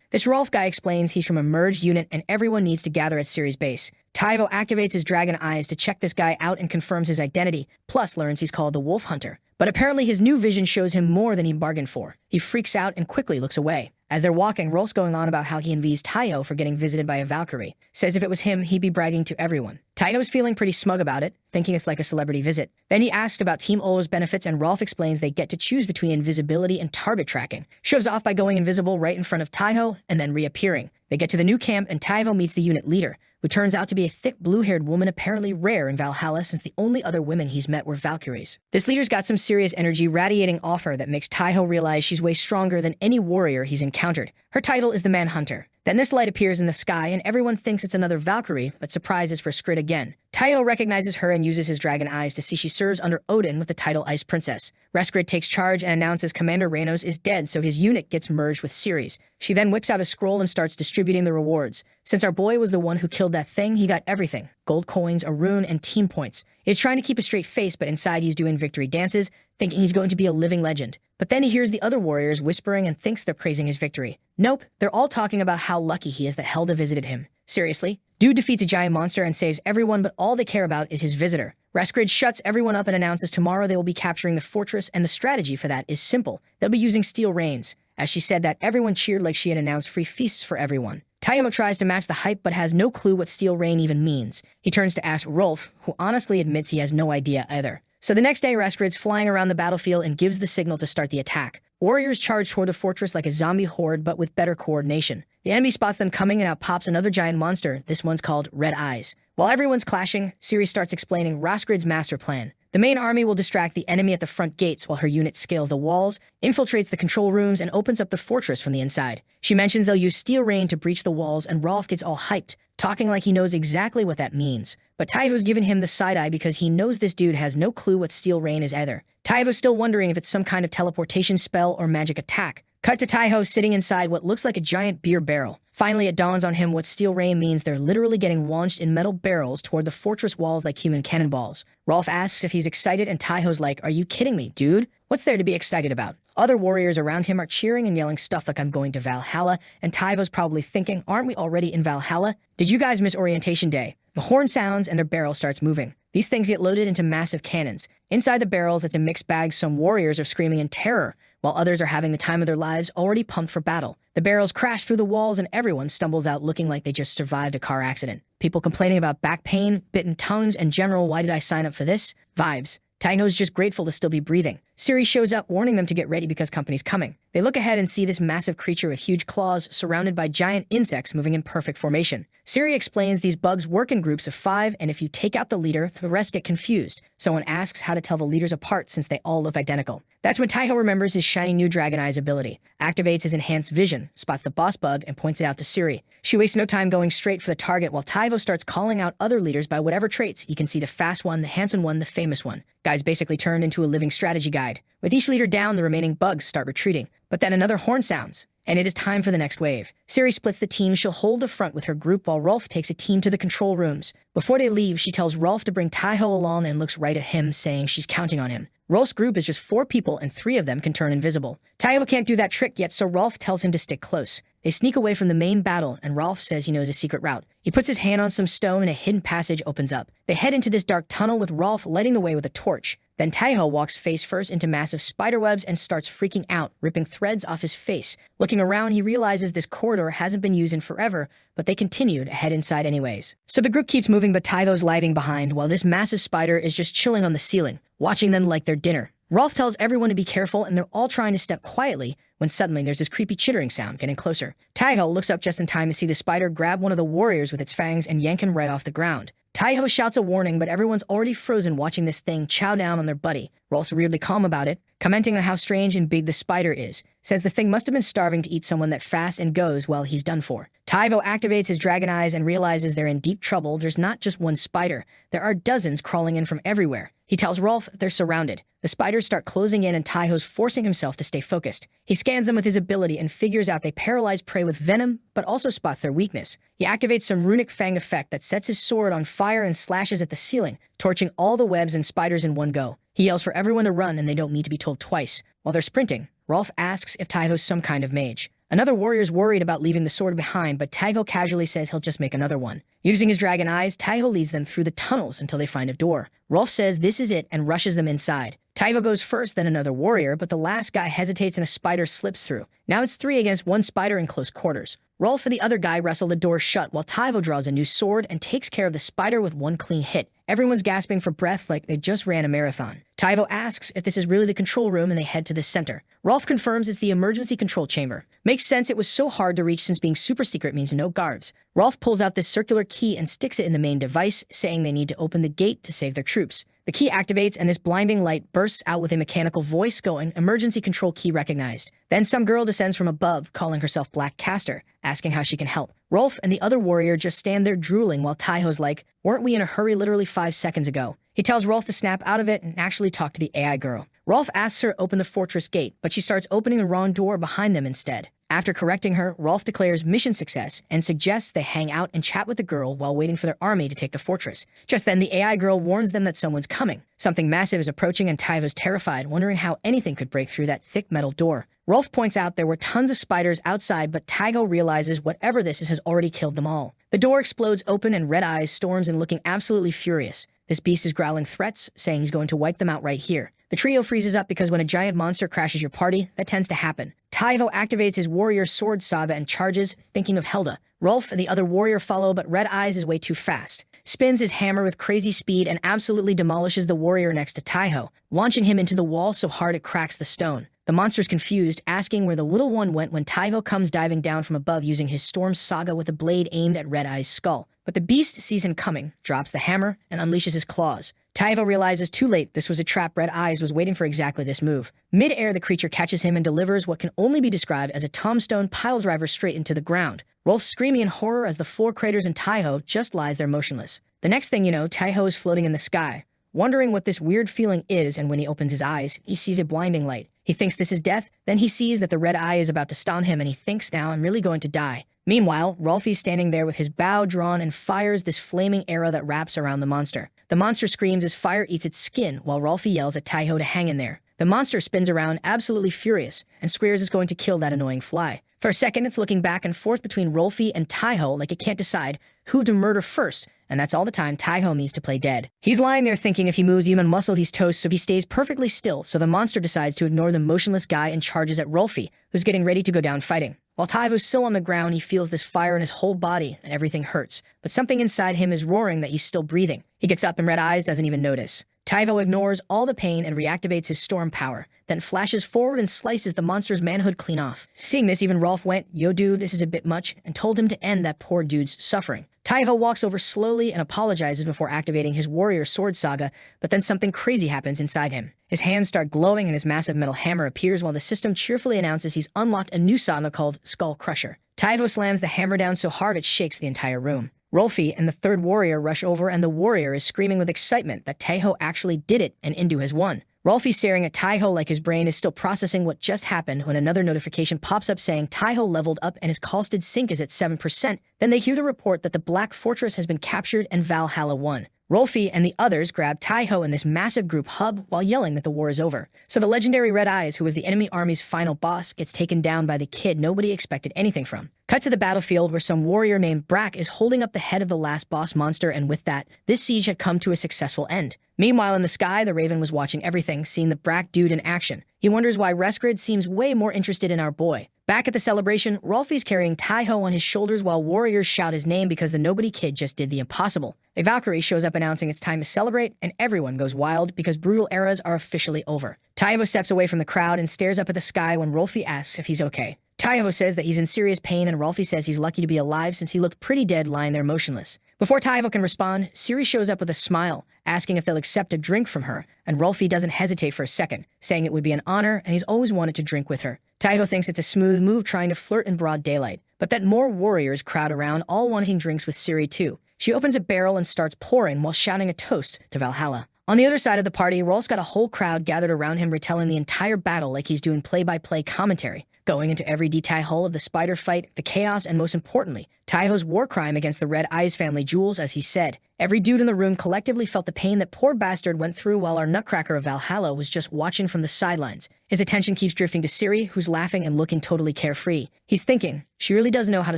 This Rolf guy explains he's from a merged unit and everyone needs to gather at Ciri's base. Taivo activates his dragon eyes to check this guy out and confirms his identity, plus learns he's called the Wolf Hunter. But apparently his new vision shows him more than he bargained for. He freaks out and quickly looks away. As they're walking, Rolf's going on about how he envies Taiho for getting visited by a Valkyrie. Says if it was him, he'd be bragging to everyone. Taiho's feeling pretty smug about it, thinking it's like a celebrity visit. Then he asks about Team Ullr's benefits and Rolf explains they get to choose between invisibility and target tracking. Shows off by going invisible right in front of Taiho and then reappearing. They get to the new camp and Taiho meets the unit leader, who turns out to be a thick blue-haired woman apparently rare in Valhalla since the only other women he's met were Valkyries. This leader's got some serious energy radiating off her that makes Taiho realize she's way stronger than any warrior he's encountered. Her title is the Manhunter. Then this light appears in the sky and everyone thinks it's another Valkyrie, but surprise is for Skrid again. Taiho recognizes her and uses his dragon eyes to see she serves under Odin with the title Ice Princess. Skrid takes charge and announces Commander Reynos is dead, so his unit gets merged with Ciri's. She then whips out a scroll and starts distributing the rewards. Since our boy was the one who killed that thing, he got everything. Gold coins, a rune, and team points. He's trying to keep a straight face, but inside he's doing victory dances, thinking he's going to be a living legend. But then he hears the other warriors whispering and thinks they're praising his victory. Nope, they're all talking about how lucky he is that Helda visited him. Seriously? Dude defeats a giant monster and saves everyone, but all they care about is his visitor. Skrid shuts everyone up and announces tomorrow they will be capturing the fortress, and the strategy for that is simple. They'll be using steel rains. As she said that, everyone cheered like she had announced free feasts for everyone. Taiho tries to match the hype but has no clue what steel rain even means. He turns to ask Rolf, who honestly admits he has no idea either. So the next day, Skrid's flying around the battlefield and gives the signal to start the attack. Warriors charge toward the fortress like a zombie horde, but with better coordination. The enemy spots them coming and out pops another giant monster. This one's called Red Eyes. While everyone's clashing, Ciri starts explaining Skrid's master plan. The main army will distract the enemy at the front gates while her unit scales the walls, infiltrates the control rooms, and opens up the fortress from the inside. She mentions they'll use steel rain to breach the walls, and Rolf gets all hyped, talking like he knows exactly what that means. But Taivo's given him the side-eye because he knows this dude has no clue what steel rain is either. Taivo's still wondering if it's some kind of teleportation spell or magic attack. Cut to Taiho sitting inside what looks like a giant beer barrel. Finally, it dawns on him what steel rain means. They're literally getting launched in metal barrels toward the fortress walls like human cannonballs. Rolf asks if he's excited and Taiho's like, "Are you kidding me, dude? What's there to be excited about?" Other warriors around him are cheering and yelling stuff like I'm going to Valhalla, and Taivo's probably thinking, aren't we already in Valhalla? Did you guys miss orientation day? The horn sounds and their barrel starts moving. These things get loaded into massive cannons. Inside the barrels, it's a mixed bag. Some warriors are screaming in terror, while others are having the time of their lives, already pumped for battle. The barrels crash through the walls and everyone stumbles out looking like they just survived a car accident. People complaining about back pain, bitten tongues, and general "why did I sign up for this?" vibes. Taiho's just grateful to still be breathing. Ciri shows up, warning them to get ready because company's coming. They look ahead and see this massive creature with huge claws surrounded by giant insects moving in perfect formation. Ciri explains these bugs work in groups of 5, and if you take out the leader, the rest get confused. Someone asks how to tell the leaders apart since they all look identical. That's when Taiho remembers his shiny new Dragon Eyes ability, activates his enhanced vision, spots the boss bug, and points it out to Ciri. She wastes no time going straight for the target while Taiho starts calling out other leaders by whatever traits. You can see the fast one, the handsome one, the famous one. Guys basically turned into a living strategy guide. With each leader down, the remaining bugs start retreating. But then another horn sounds, and it is time for the next wave. Ciri splits the team. She'll hold the front with her group while Rolf takes a team to the control rooms. Before they leave, she tells Rolf to bring Taiho along and looks right at him, saying she's counting on him. Rolf's group is just 4 people, and 3 of them can turn invisible. Taiho can't do that trick yet, so Rolf tells him to stick close. They sneak away from the main battle, and Rolf says he knows a secret route. He puts his hand on some stone, and a hidden passage opens up. They head into this dark tunnel with Rolf lighting the way with a torch. Then Taiho walks face first into massive spiderwebs and starts freaking out, ripping threads off his face. Looking around, he realizes this corridor hasn't been used in forever, but they continue to head inside anyways. So the group keeps moving, but Taiho's lagging behind, while this massive spider is just chilling on the ceiling, watching them like their dinner. Rolf tells everyone to be careful, and they're all trying to step quietly when suddenly there's this creepy chittering sound getting closer. Taiho looks up just in time to see the spider grab one of the warriors with its fangs and yank him right off the ground. Taiho shouts a warning, but everyone's already frozen watching this thing chow down on their buddy. Rolf's weirdly calm about it, commenting on how strange and big the spider is. says the thing must have been starving to eat someone that fast and goes, well, he's done for. Taivo activates his dragon eyes and realizes they're in deep trouble. There's not just one spider. There are dozens crawling in from everywhere. He tells Rolf they're surrounded. The spiders start closing in and Taiho's forcing himself to stay focused. He scans them with his ability and figures out they paralyze prey with venom, but also spots their weakness. He activates some runic fang effect that sets his sword on fire and slashes at the ceiling, torching all the webs and spiders in one go. He yells for everyone to run and they don't need to be told twice. While they're sprinting, Rolf asks if Taiho's some kind of mage. Another warrior's worried about leaving the sword behind, but Taiho casually says he'll just make another one. Using his dragon eyes, Taiho leads them through the tunnels until they find a door. Rolf says this is it and rushes them inside. Taiho goes first, then another warrior, but the last guy hesitates and a spider slips through. Now it's 3 against 1 spider in close quarters. Rolf and the other guy wrestle the door shut while Taiho draws a new sword and takes care of the spider with one clean hit. Everyone's gasping for breath like they just ran a marathon. Taivo asks if this is really the control room and they head to the center. Rolf confirms it's the emergency control chamber. Makes sense, it was so hard to reach since being super secret means no guards. Rolf pulls out this circular key and sticks it in the main device, saying they need to open the gate to save their troops. The key activates and this blinding light bursts out with a mechanical voice going, "Emergency control key recognized." Then some girl descends from above, calling herself Black Caster, asking how she can help. Rolf and the other warrior just stand there drooling while Taiho's like, "Weren't we in a hurry literally 5 seconds ago?" He tells Rolf to snap out of it and actually talk to the AI girl. Rolf asks her to open the fortress gate, but she starts opening the wrong door behind them instead. After correcting her, Rolf declares mission success and suggests they hang out and chat with the girl while waiting for their army to take the fortress. Just then, the AI girl warns them that someone's coming. Something massive is approaching and Taivo's terrified, wondering how anything could break through that thick metal door. Rolf points out there were tons of spiders outside, but Taiho realizes whatever this is has already killed them all. The door explodes open and Red Eyes storms in looking absolutely furious. This beast is growling threats, saying he's going to wipe them out right here. The trio freezes up because when a giant monster crashes your party, that tends to happen. Taivo activates his warrior sword saga and charges, thinking of Helda. Rolf and the other warrior follow, but Red Eyes is way too fast. Spins his hammer with crazy speed and absolutely demolishes the warrior next to Taiho, launching him into the wall so hard it cracks the stone. The monster's confused, asking where the little one went when Taiho comes diving down from above using his storm saga with a blade aimed at Red Eye's skull. But the beast sees him coming, drops the hammer, and unleashes his claws. Taivo realizes too late this was a trap. Red Eyes was waiting for exactly this move. Mid-air, the creature catches him and delivers what can only be described as a tombstone piledriver straight into the ground. Rolf screaming in horror as the floor craters and Taiho just lies there motionless. The next thing you know, Taiho is floating in the sky, wondering what this weird feeling is, and when he opens his eyes, he sees a blinding light. He thinks this is death, then he sees that the red eye is about to stun him and he thinks now I'm really going to die. Meanwhile, Rolfie's standing there with his bow drawn and fires this flaming arrow that wraps around the monster. The monster screams as fire eats its skin while Rolfie yells at Taiho to hang in there. The monster spins around absolutely furious and swears it's going to kill that annoying fly. For a second, it's looking back and forth between Rolfie and Taiho like it can't decide who to murder first, and that's all the time Taiho needs to play dead. He's lying there thinking if he moves even muscle he's toast, so he stays perfectly still, so the monster decides to ignore the motionless guy and charges at Rolfie, who's getting ready to go down fighting. While Taivo's still on the ground, he feels this fire in his whole body and everything hurts, but something inside him is roaring that he's still breathing. He gets up and Red Eyes doesn't even notice. Taivo ignores all the pain and reactivates his storm power, then flashes forward and slices the monster's manhood clean off. Seeing this, even Rolf went, "Yo dude, this is a bit much," and told him to end that poor dude's suffering. Taivo walks over slowly and apologizes before activating his warrior sword saga, but then something crazy happens inside him. His hands start glowing and his massive metal hammer appears while the system cheerfully announces he's unlocked a new saga called Skull Crusher. Taivo slams the hammer down so hard it shakes the entire room. Rolfie and the third warrior rush over and the warrior is screaming with excitement that Taiho actually did it and Indu has won. Rolfie's staring at Taiho like his brain is still processing what just happened when another notification pops up saying Taiho leveled up and his costed sync is at 7%. Then they hear the report that the Black Fortress has been captured and Valhalla won. Rolfie and the others grab Taiho in this massive group hub while yelling that the war is over. So the legendary Red Eyes, who was the enemy army's final boss, gets taken down by the kid nobody expected anything from. Cut to the battlefield where some warrior named Brack is holding up the head of the last boss monster, and with that, this siege had come to a successful end. Meanwhile, in the sky, the Raven was watching everything, seeing the Brack dude in action. He wonders why Reskrid seems way more interested in our boy. Back at the celebration, Rolfie's carrying Taiho on his shoulders while warriors shout his name because the nobody kid just did the impossible. A Valkyrie shows up announcing it's time to celebrate, and everyone goes wild because brutal eras are officially over. Taiho steps away from the crowd and stares up at the sky when Rolfie asks if he's okay. Taiho says that he's in serious pain, and Rolfie says he's lucky to be alive since he looked pretty dead lying there motionless. Before Taiho can respond, Siri shows up with a smile, asking if they'll accept a drink from her, and Rolfie doesn't hesitate for a second, saying it would be an honor and he's always wanted to drink with her. Taiho thinks it's a smooth move trying to flirt in broad daylight, but that more warriors crowd around, all wanting drinks with Siri too. She opens a barrel and starts pouring while shouting a toast to Valhalla. On the other side of the party, Rolf's got a whole crowd gathered around him retelling the entire battle like he's doing play-by-play commentary, going into every detail of the spider fight, the chaos, and most importantly, Taiho's war crime against the Red Eyes family jewels, as he said. Every dude in the room collectively felt the pain that poor bastard went through while our nutcracker of Valhalla was just watching from the sidelines. His attention keeps drifting to Siri, who's laughing and looking totally carefree. He's thinking, she really does know how to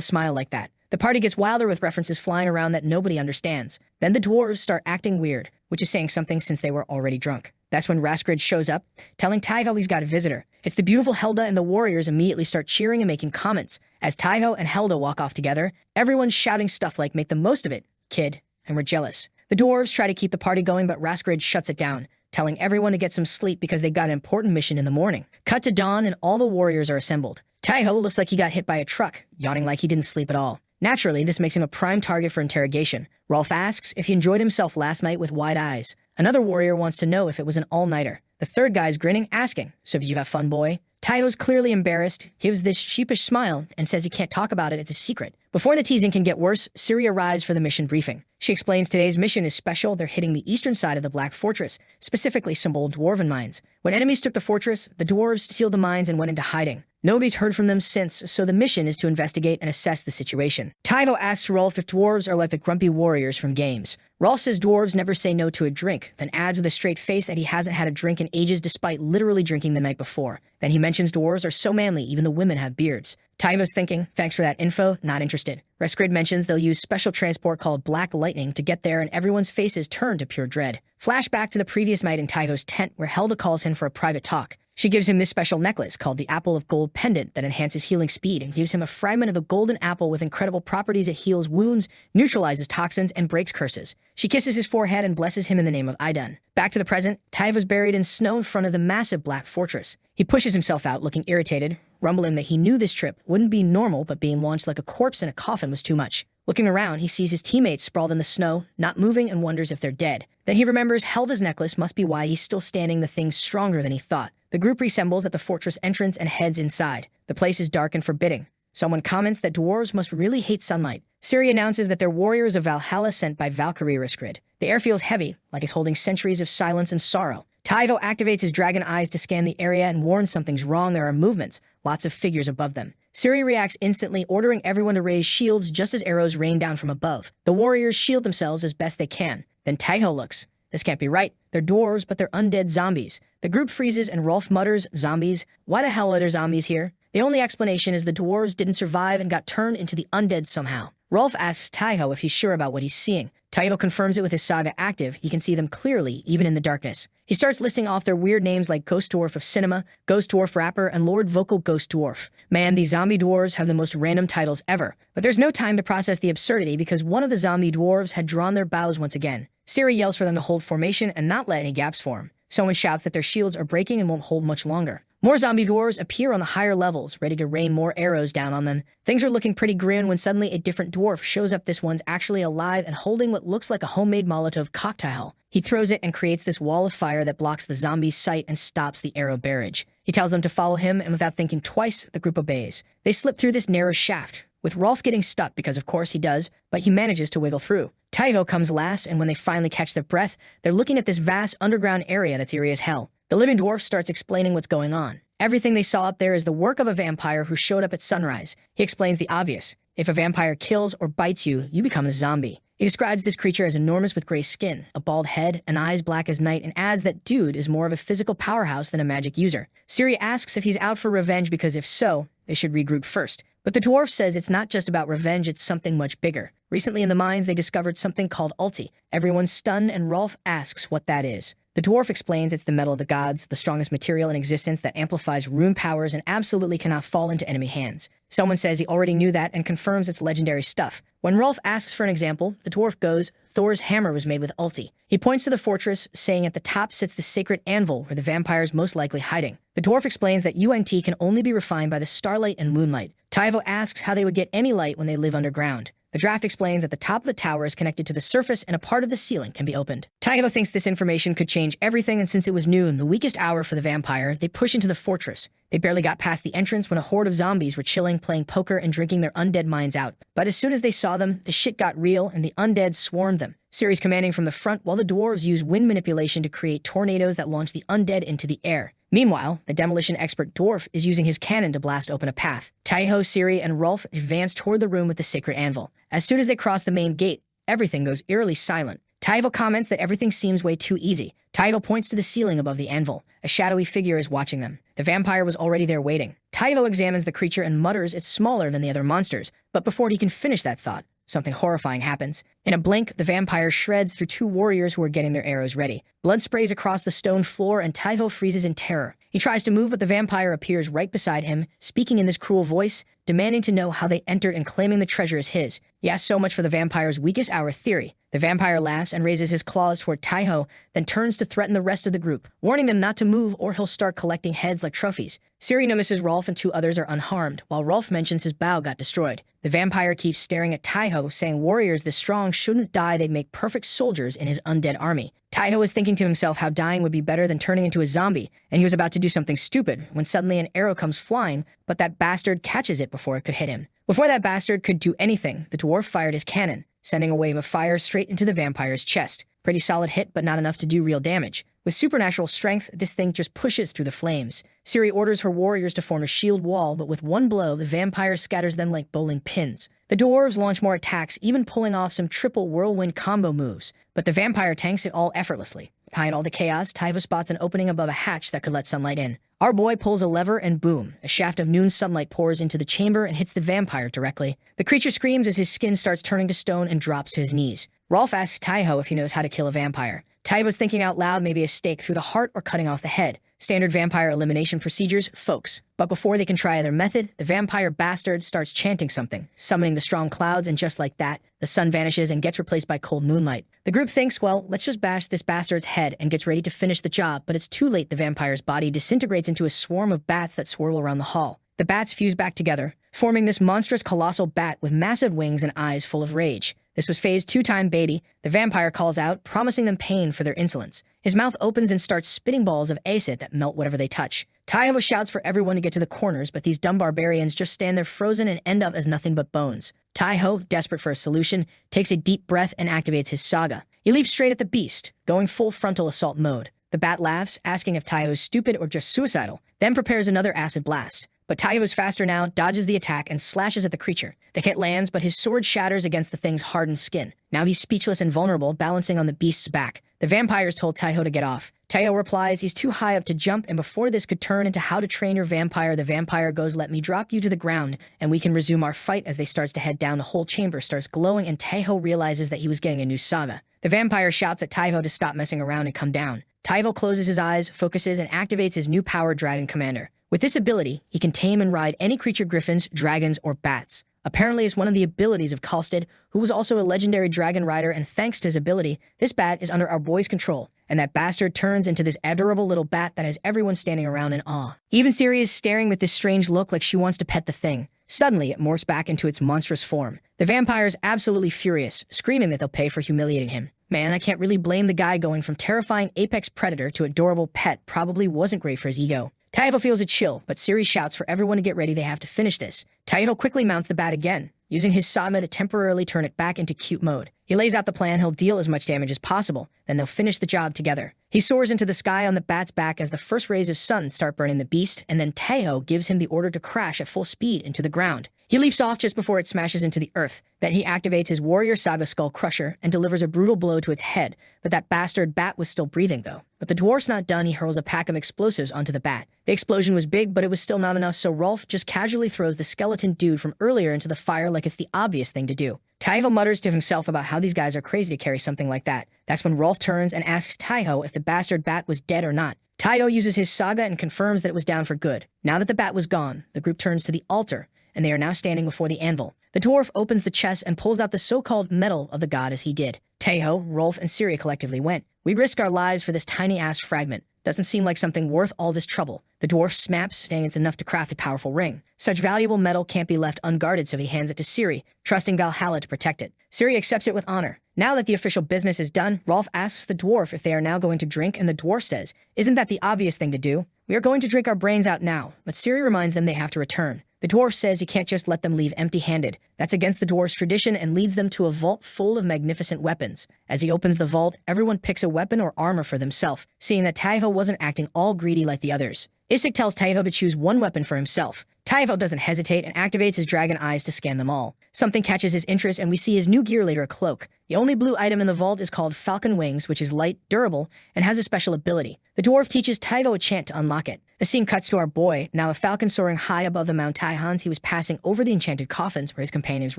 smile like that. The party gets wilder with references flying around that nobody understands. Then the dwarves start acting weird, which is saying something since they were already drunk. That's when Raskrid shows up, telling Taiho he's got a visitor. It's the beautiful Helda, and the warriors immediately start cheering and making comments. As Taiho and Helda walk off together, everyone's shouting stuff like, "Make the most of it, kid," and "We're jealous." The dwarves try to keep the party going, but Raskrid shuts it down, telling everyone to get some sleep because they've got an important mission in the morning. Cut to dawn, and all the warriors are assembled. Taiho looks like he got hit by a truck, yawning like he didn't sleep at all. Naturally, this makes him a prime target for interrogation. Rolf asks if he enjoyed himself last night with wide eyes. Another warrior wants to know if it was an all-nighter. The third guy's grinning, asking, "So did you have fun, boy?" Taiho's clearly embarrassed, gives this sheepish smile, and says he can't talk about it, it's a secret. Before the teasing can get worse, Siri arrives for the mission briefing. She explains today's mission is special. They're hitting the eastern side of the Black Fortress, specifically some old dwarven mines. When enemies took the fortress, the dwarves sealed the mines and went into hiding. Nobody's heard from them since, so the mission is to investigate and assess the situation. Taiho asks Rolf if dwarves are like the grumpy warriors from games. Rolf says dwarves never say no to a drink, then adds with a straight face that he hasn't had a drink in ages despite literally drinking the night before. Then he mentions dwarves are so manly, even the women have beards. Taiho's thinking, thanks for that info, not interested. Raskrid mentions they'll use special transport called Black Lightning to get there, and everyone's faces turn to pure dread. Flashback to the previous night in Taiho's tent where Helda calls him for a private talk. She gives him this special necklace called the Apple of Gold pendant that enhances healing speed and gives him a fragment of the golden apple with incredible properties. It heals wounds, neutralizes toxins, and breaks curses. She kisses his forehead and blesses him in the name of Idun. Back to the present, Taiva's buried in snow in front of the massive Black Fortress. He pushes himself out, looking irritated, rumbling that he knew this trip wouldn't be normal, but being launched like a corpse in a coffin was too much. Looking around, he sees his teammates sprawled in the snow, not moving, and wonders if they're dead. Then he remembers Helda's necklace must be why he's still standing. The thing's stronger than he thought. The group reassembles at the fortress entrance and heads inside. The place is dark and forbidding. Someone comments that dwarves must really hate sunlight. Siri announces that they're warriors of Valhalla sent by Valkyrie Raskrid. The air feels heavy, like it's holding centuries of silence and sorrow. Taivo activates his dragon eyes to scan the area and warns something's wrong. There are movements, lots of figures above them. Siri reacts instantly, ordering everyone to raise shields just as arrows rain down from above. The warriors shield themselves as best they can. Then Taiho looks. This can't be right. They're dwarves, but they're undead zombies. The group freezes and Rolf mutters, "Zombies? Why the hell are there zombies here?" The only explanation is the dwarves didn't survive and got turned into the undead somehow. Rolf asks Taiho if he's sure about what he's seeing. Taiho confirms it with his saga active. He can see them clearly, even in the darkness. He starts listing off their weird names like Ghost Dwarf of Cinema, Ghost Dwarf Rapper, and Lord Vocal Ghost Dwarf. Man, these zombie dwarves have the most random titles ever. But there's no time to process the absurdity because one of the zombie dwarves had drawn their bows once again. Siri yells for them to hold formation and not let any gaps form. Someone shouts that their shields are breaking and won't hold much longer. More zombie dwarves appear on the higher levels, ready to rain more arrows down on them. Things are looking pretty grim when suddenly a different dwarf shows up. This one's actually alive and holding what looks like a homemade Molotov cocktail. He throws it and creates this wall of fire that blocks the zombies' sight and stops the arrow barrage. He tells them to follow him, and without thinking twice, the group obeys. They slip through this narrow shaft, with Rolf getting stuck because of course he does, but he manages to wiggle through. Taivo comes last, and when they finally catch their breath, they're looking at this vast underground area that's eerie as hell. The living dwarf starts explaining what's going on. Everything they saw up there is the work of a vampire who showed up at sunrise. He explains the obvious. If a vampire kills or bites you, you become a zombie. He describes this creature as enormous with gray skin, a bald head, and eyes black as night, and adds that dude is more of a physical powerhouse than a magic user. Siri asks if he's out for revenge because if so, they should regroup first. But the dwarf says it's not just about revenge, it's something much bigger. Recently in the mines, they discovered something called ulti. Everyone's stunned, and Rolf asks what that is. The dwarf explains it's the metal of the gods, the strongest material in existence that amplifies rune powers and absolutely cannot fall into enemy hands. Someone says he already knew that and confirms it's legendary stuff. When Rolf asks for an example, the dwarf goes, Thor's hammer was made with ulti. He points to the fortress, saying at the top sits the sacred anvil where the vampire's most likely hiding. The dwarf explains that UNT can only be refined by the starlight and moonlight. Taivo asks how they would get any light when they live underground. The draft explains that the top of the tower is connected to the surface and a part of the ceiling can be opened. Taiho thinks this information could change everything, and since it was noon, the weakest hour for the vampire, they push into the fortress. They barely got past the entrance when a horde of zombies were chilling, playing poker, and drinking their undead minds out. But as soon as they saw them, the shit got real and the undead swarmed them. Ciri's commanding from the front while the dwarves use wind manipulation to create tornadoes that launch the undead into the air. Meanwhile, the demolition expert dwarf is using his cannon to blast open a path. Taiho, Ciri, and Rolf advance toward the room with the sacred anvil. As soon as they cross the main gate, everything goes eerily silent. Taiho comments that everything seems way too easy. Taiho points to the ceiling above the anvil. A shadowy figure is watching them. The vampire was already there waiting. Taiho examines the creature and mutters it's smaller than the other monsters. But before he can finish that thought, something horrifying happens. In a blink, the vampire shreds through two warriors who are getting their arrows ready. Blood sprays across the stone floor and Taiho freezes in terror. He tries to move, but the vampire appears right beside him, speaking in this cruel voice, demanding to know how they entered and claiming the treasure is his. Yes, so much for the vampire's weakest hour theory. The vampire laughs and raises his claws toward Taiho, then turns to threaten the rest of the group, warning them not to move or he'll start collecting heads like trophies. Ciri notices Rolf and two others are unharmed, while Rolf mentions his bow got destroyed. The vampire keeps staring at Taiho, saying warriors this strong shouldn't die, they'd make perfect soldiers in his undead army. Taiho is thinking to himself how dying would be better than turning into a zombie, and he was about to do something stupid when suddenly an arrow comes flying, but that bastard catches it before it could hit him. Before that bastard could do anything, the dwarf fired his cannon, sending a wave of fire straight into the vampire's chest. Pretty solid hit, but not enough to do real damage. With supernatural strength, this thing just pushes through the flames. Ciri orders her warriors to form a shield wall, but with one blow, the vampire scatters them like bowling pins. The dwarves launch more attacks, even pulling off some triple whirlwind combo moves, but the vampire tanks it all effortlessly. Behind all the chaos, Taiho spots an opening above a hatch that could let sunlight in. Our boy pulls a lever and boom, a shaft of noon sunlight pours into the chamber and hits the vampire directly. The creature screams as his skin starts turning to stone and drops to his knees. Rolf asks Taiho if he knows how to kill a vampire. Taiho's thinking out loud, maybe a stake through the heart or cutting off the head. Standard vampire elimination procedures, folks. But before they can try either method, the vampire bastard starts chanting something, summoning the strong clouds, and just like that, the sun vanishes and gets replaced by cold moonlight. The group thinks, well, let's just bash this bastard's head, and gets ready to finish the job, but it's too late. The vampire's body disintegrates into a swarm of bats that swirl around the hall. The bats fuse back together, forming this monstrous colossal bat with massive wings and eyes full of rage. This was phase 2-time baby. The vampire calls out, promising them pain for their insolence. His mouth opens and starts spitting balls of acid that melt whatever they touch. Taiho shouts for everyone to get to the corners, but these dumb barbarians just stand there frozen and end up as nothing but bones. Taiho, desperate for a solution, takes a deep breath and activates his saga. He leaps straight at the beast, going full frontal assault mode. The bat laughs, asking if Taiho is stupid or just suicidal, then prepares another acid blast. But Taiho is faster now, dodges the attack, and slashes at the creature. The hit lands, but his sword shatters against the thing's hardened skin. Now he's speechless and vulnerable, balancing on the beast's back. The vampires told Taiho to get off. Taiho replies he's too high up to jump, and before this could turn into how to train your vampire, the vampire goes, let me drop you to the ground, and we can resume our fight. As they starts to head down, the whole chamber starts glowing, and Taiho realizes that he was getting a new saga. The vampire shouts at Taiho to stop messing around and come down. Taiho closes his eyes, focuses, and activates his new power, Dragon Commander. With this ability, he can tame and ride any creature, griffins, dragons, or bats. Apparently, it's one of the abilities of Kalstad, who was also a legendary dragon rider, and thanks to his ability, this bat is under our boy's control, and that bastard turns into this adorable little bat that has everyone standing around in awe. Even Ciri is staring with this strange look like she wants to pet the thing. Suddenly, it morphs back into its monstrous form. The vampire is absolutely furious, screaming that they'll pay for humiliating him. Man, I can't really blame the guy. Going from terrifying apex predator to adorable pet probably wasn't great for his ego. Taiho feels a chill, but Ciri shouts for everyone to get ready, they have to finish this. Taiho quickly mounts the bat again, using his Sama to temporarily turn it back into cute mode. He lays out the plan he'll deal as much damage as possible, then they'll finish the job together. He soars into the sky on the bat's back as the first rays of sun start burning the beast, and then Taiho gives him the order to crash at full speed into the ground. He leaps off just before it smashes into the earth. Then he activates his warrior saga Skull Crusher and delivers a brutal blow to its head, but that bastard bat was still breathing though. But the dwarf's not done. He hurls a pack of explosives onto the bat. The explosion was big, but it was still not enough, so Rolf just casually throws the skeleton dude from earlier into the fire like it's the obvious thing to do. Taiho mutters to himself about how these guys are crazy to carry something like that. That's when Rolf turns and asks Taiho if the bastard bat was dead or not. Taiho uses his saga and confirms that it was down for good. Now that the bat was gone, the group turns to the altar, and they are now standing before the anvil. The dwarf opens the chest and pulls out the so-called medal of the god as he did. Taiho, Rolf, and Ciri collectively went. We risk our lives for this tiny-ass fragment. Doesn't seem like something worth all this trouble. The dwarf snaps, saying it's enough to craft a powerful ring. Such valuable metal can't be left unguarded, so he hands it to Ciri, trusting Valhalla to protect it. Ciri accepts it with honor. Now that the official business is done, Rolf asks the dwarf if they are now going to drink, and the dwarf says, "Isn't that the obvious thing to do? We are going to drink our brains out now," but Ciri reminds them they have to return. The dwarf says he can't just let them leave empty-handed. That's against the dwarf's tradition and leads them to a vault full of magnificent weapons. As he opens the vault, everyone picks a weapon or armor for themselves, seeing that Taivo wasn't acting all greedy like the others. Isik tells Taivo to choose one weapon for himself. Taivo doesn't hesitate and activates his dragon eyes to scan them all. Something catches his interest and we see his new gear later, a cloak. The only blue item in the vault is called Falcon Wings, which is light, durable, and has a special ability. The dwarf teaches Taivo a chant to unlock it. The scene cuts to our boy, now a falcon soaring high above the Mount Taihans. He was passing over the enchanted coffins where his companions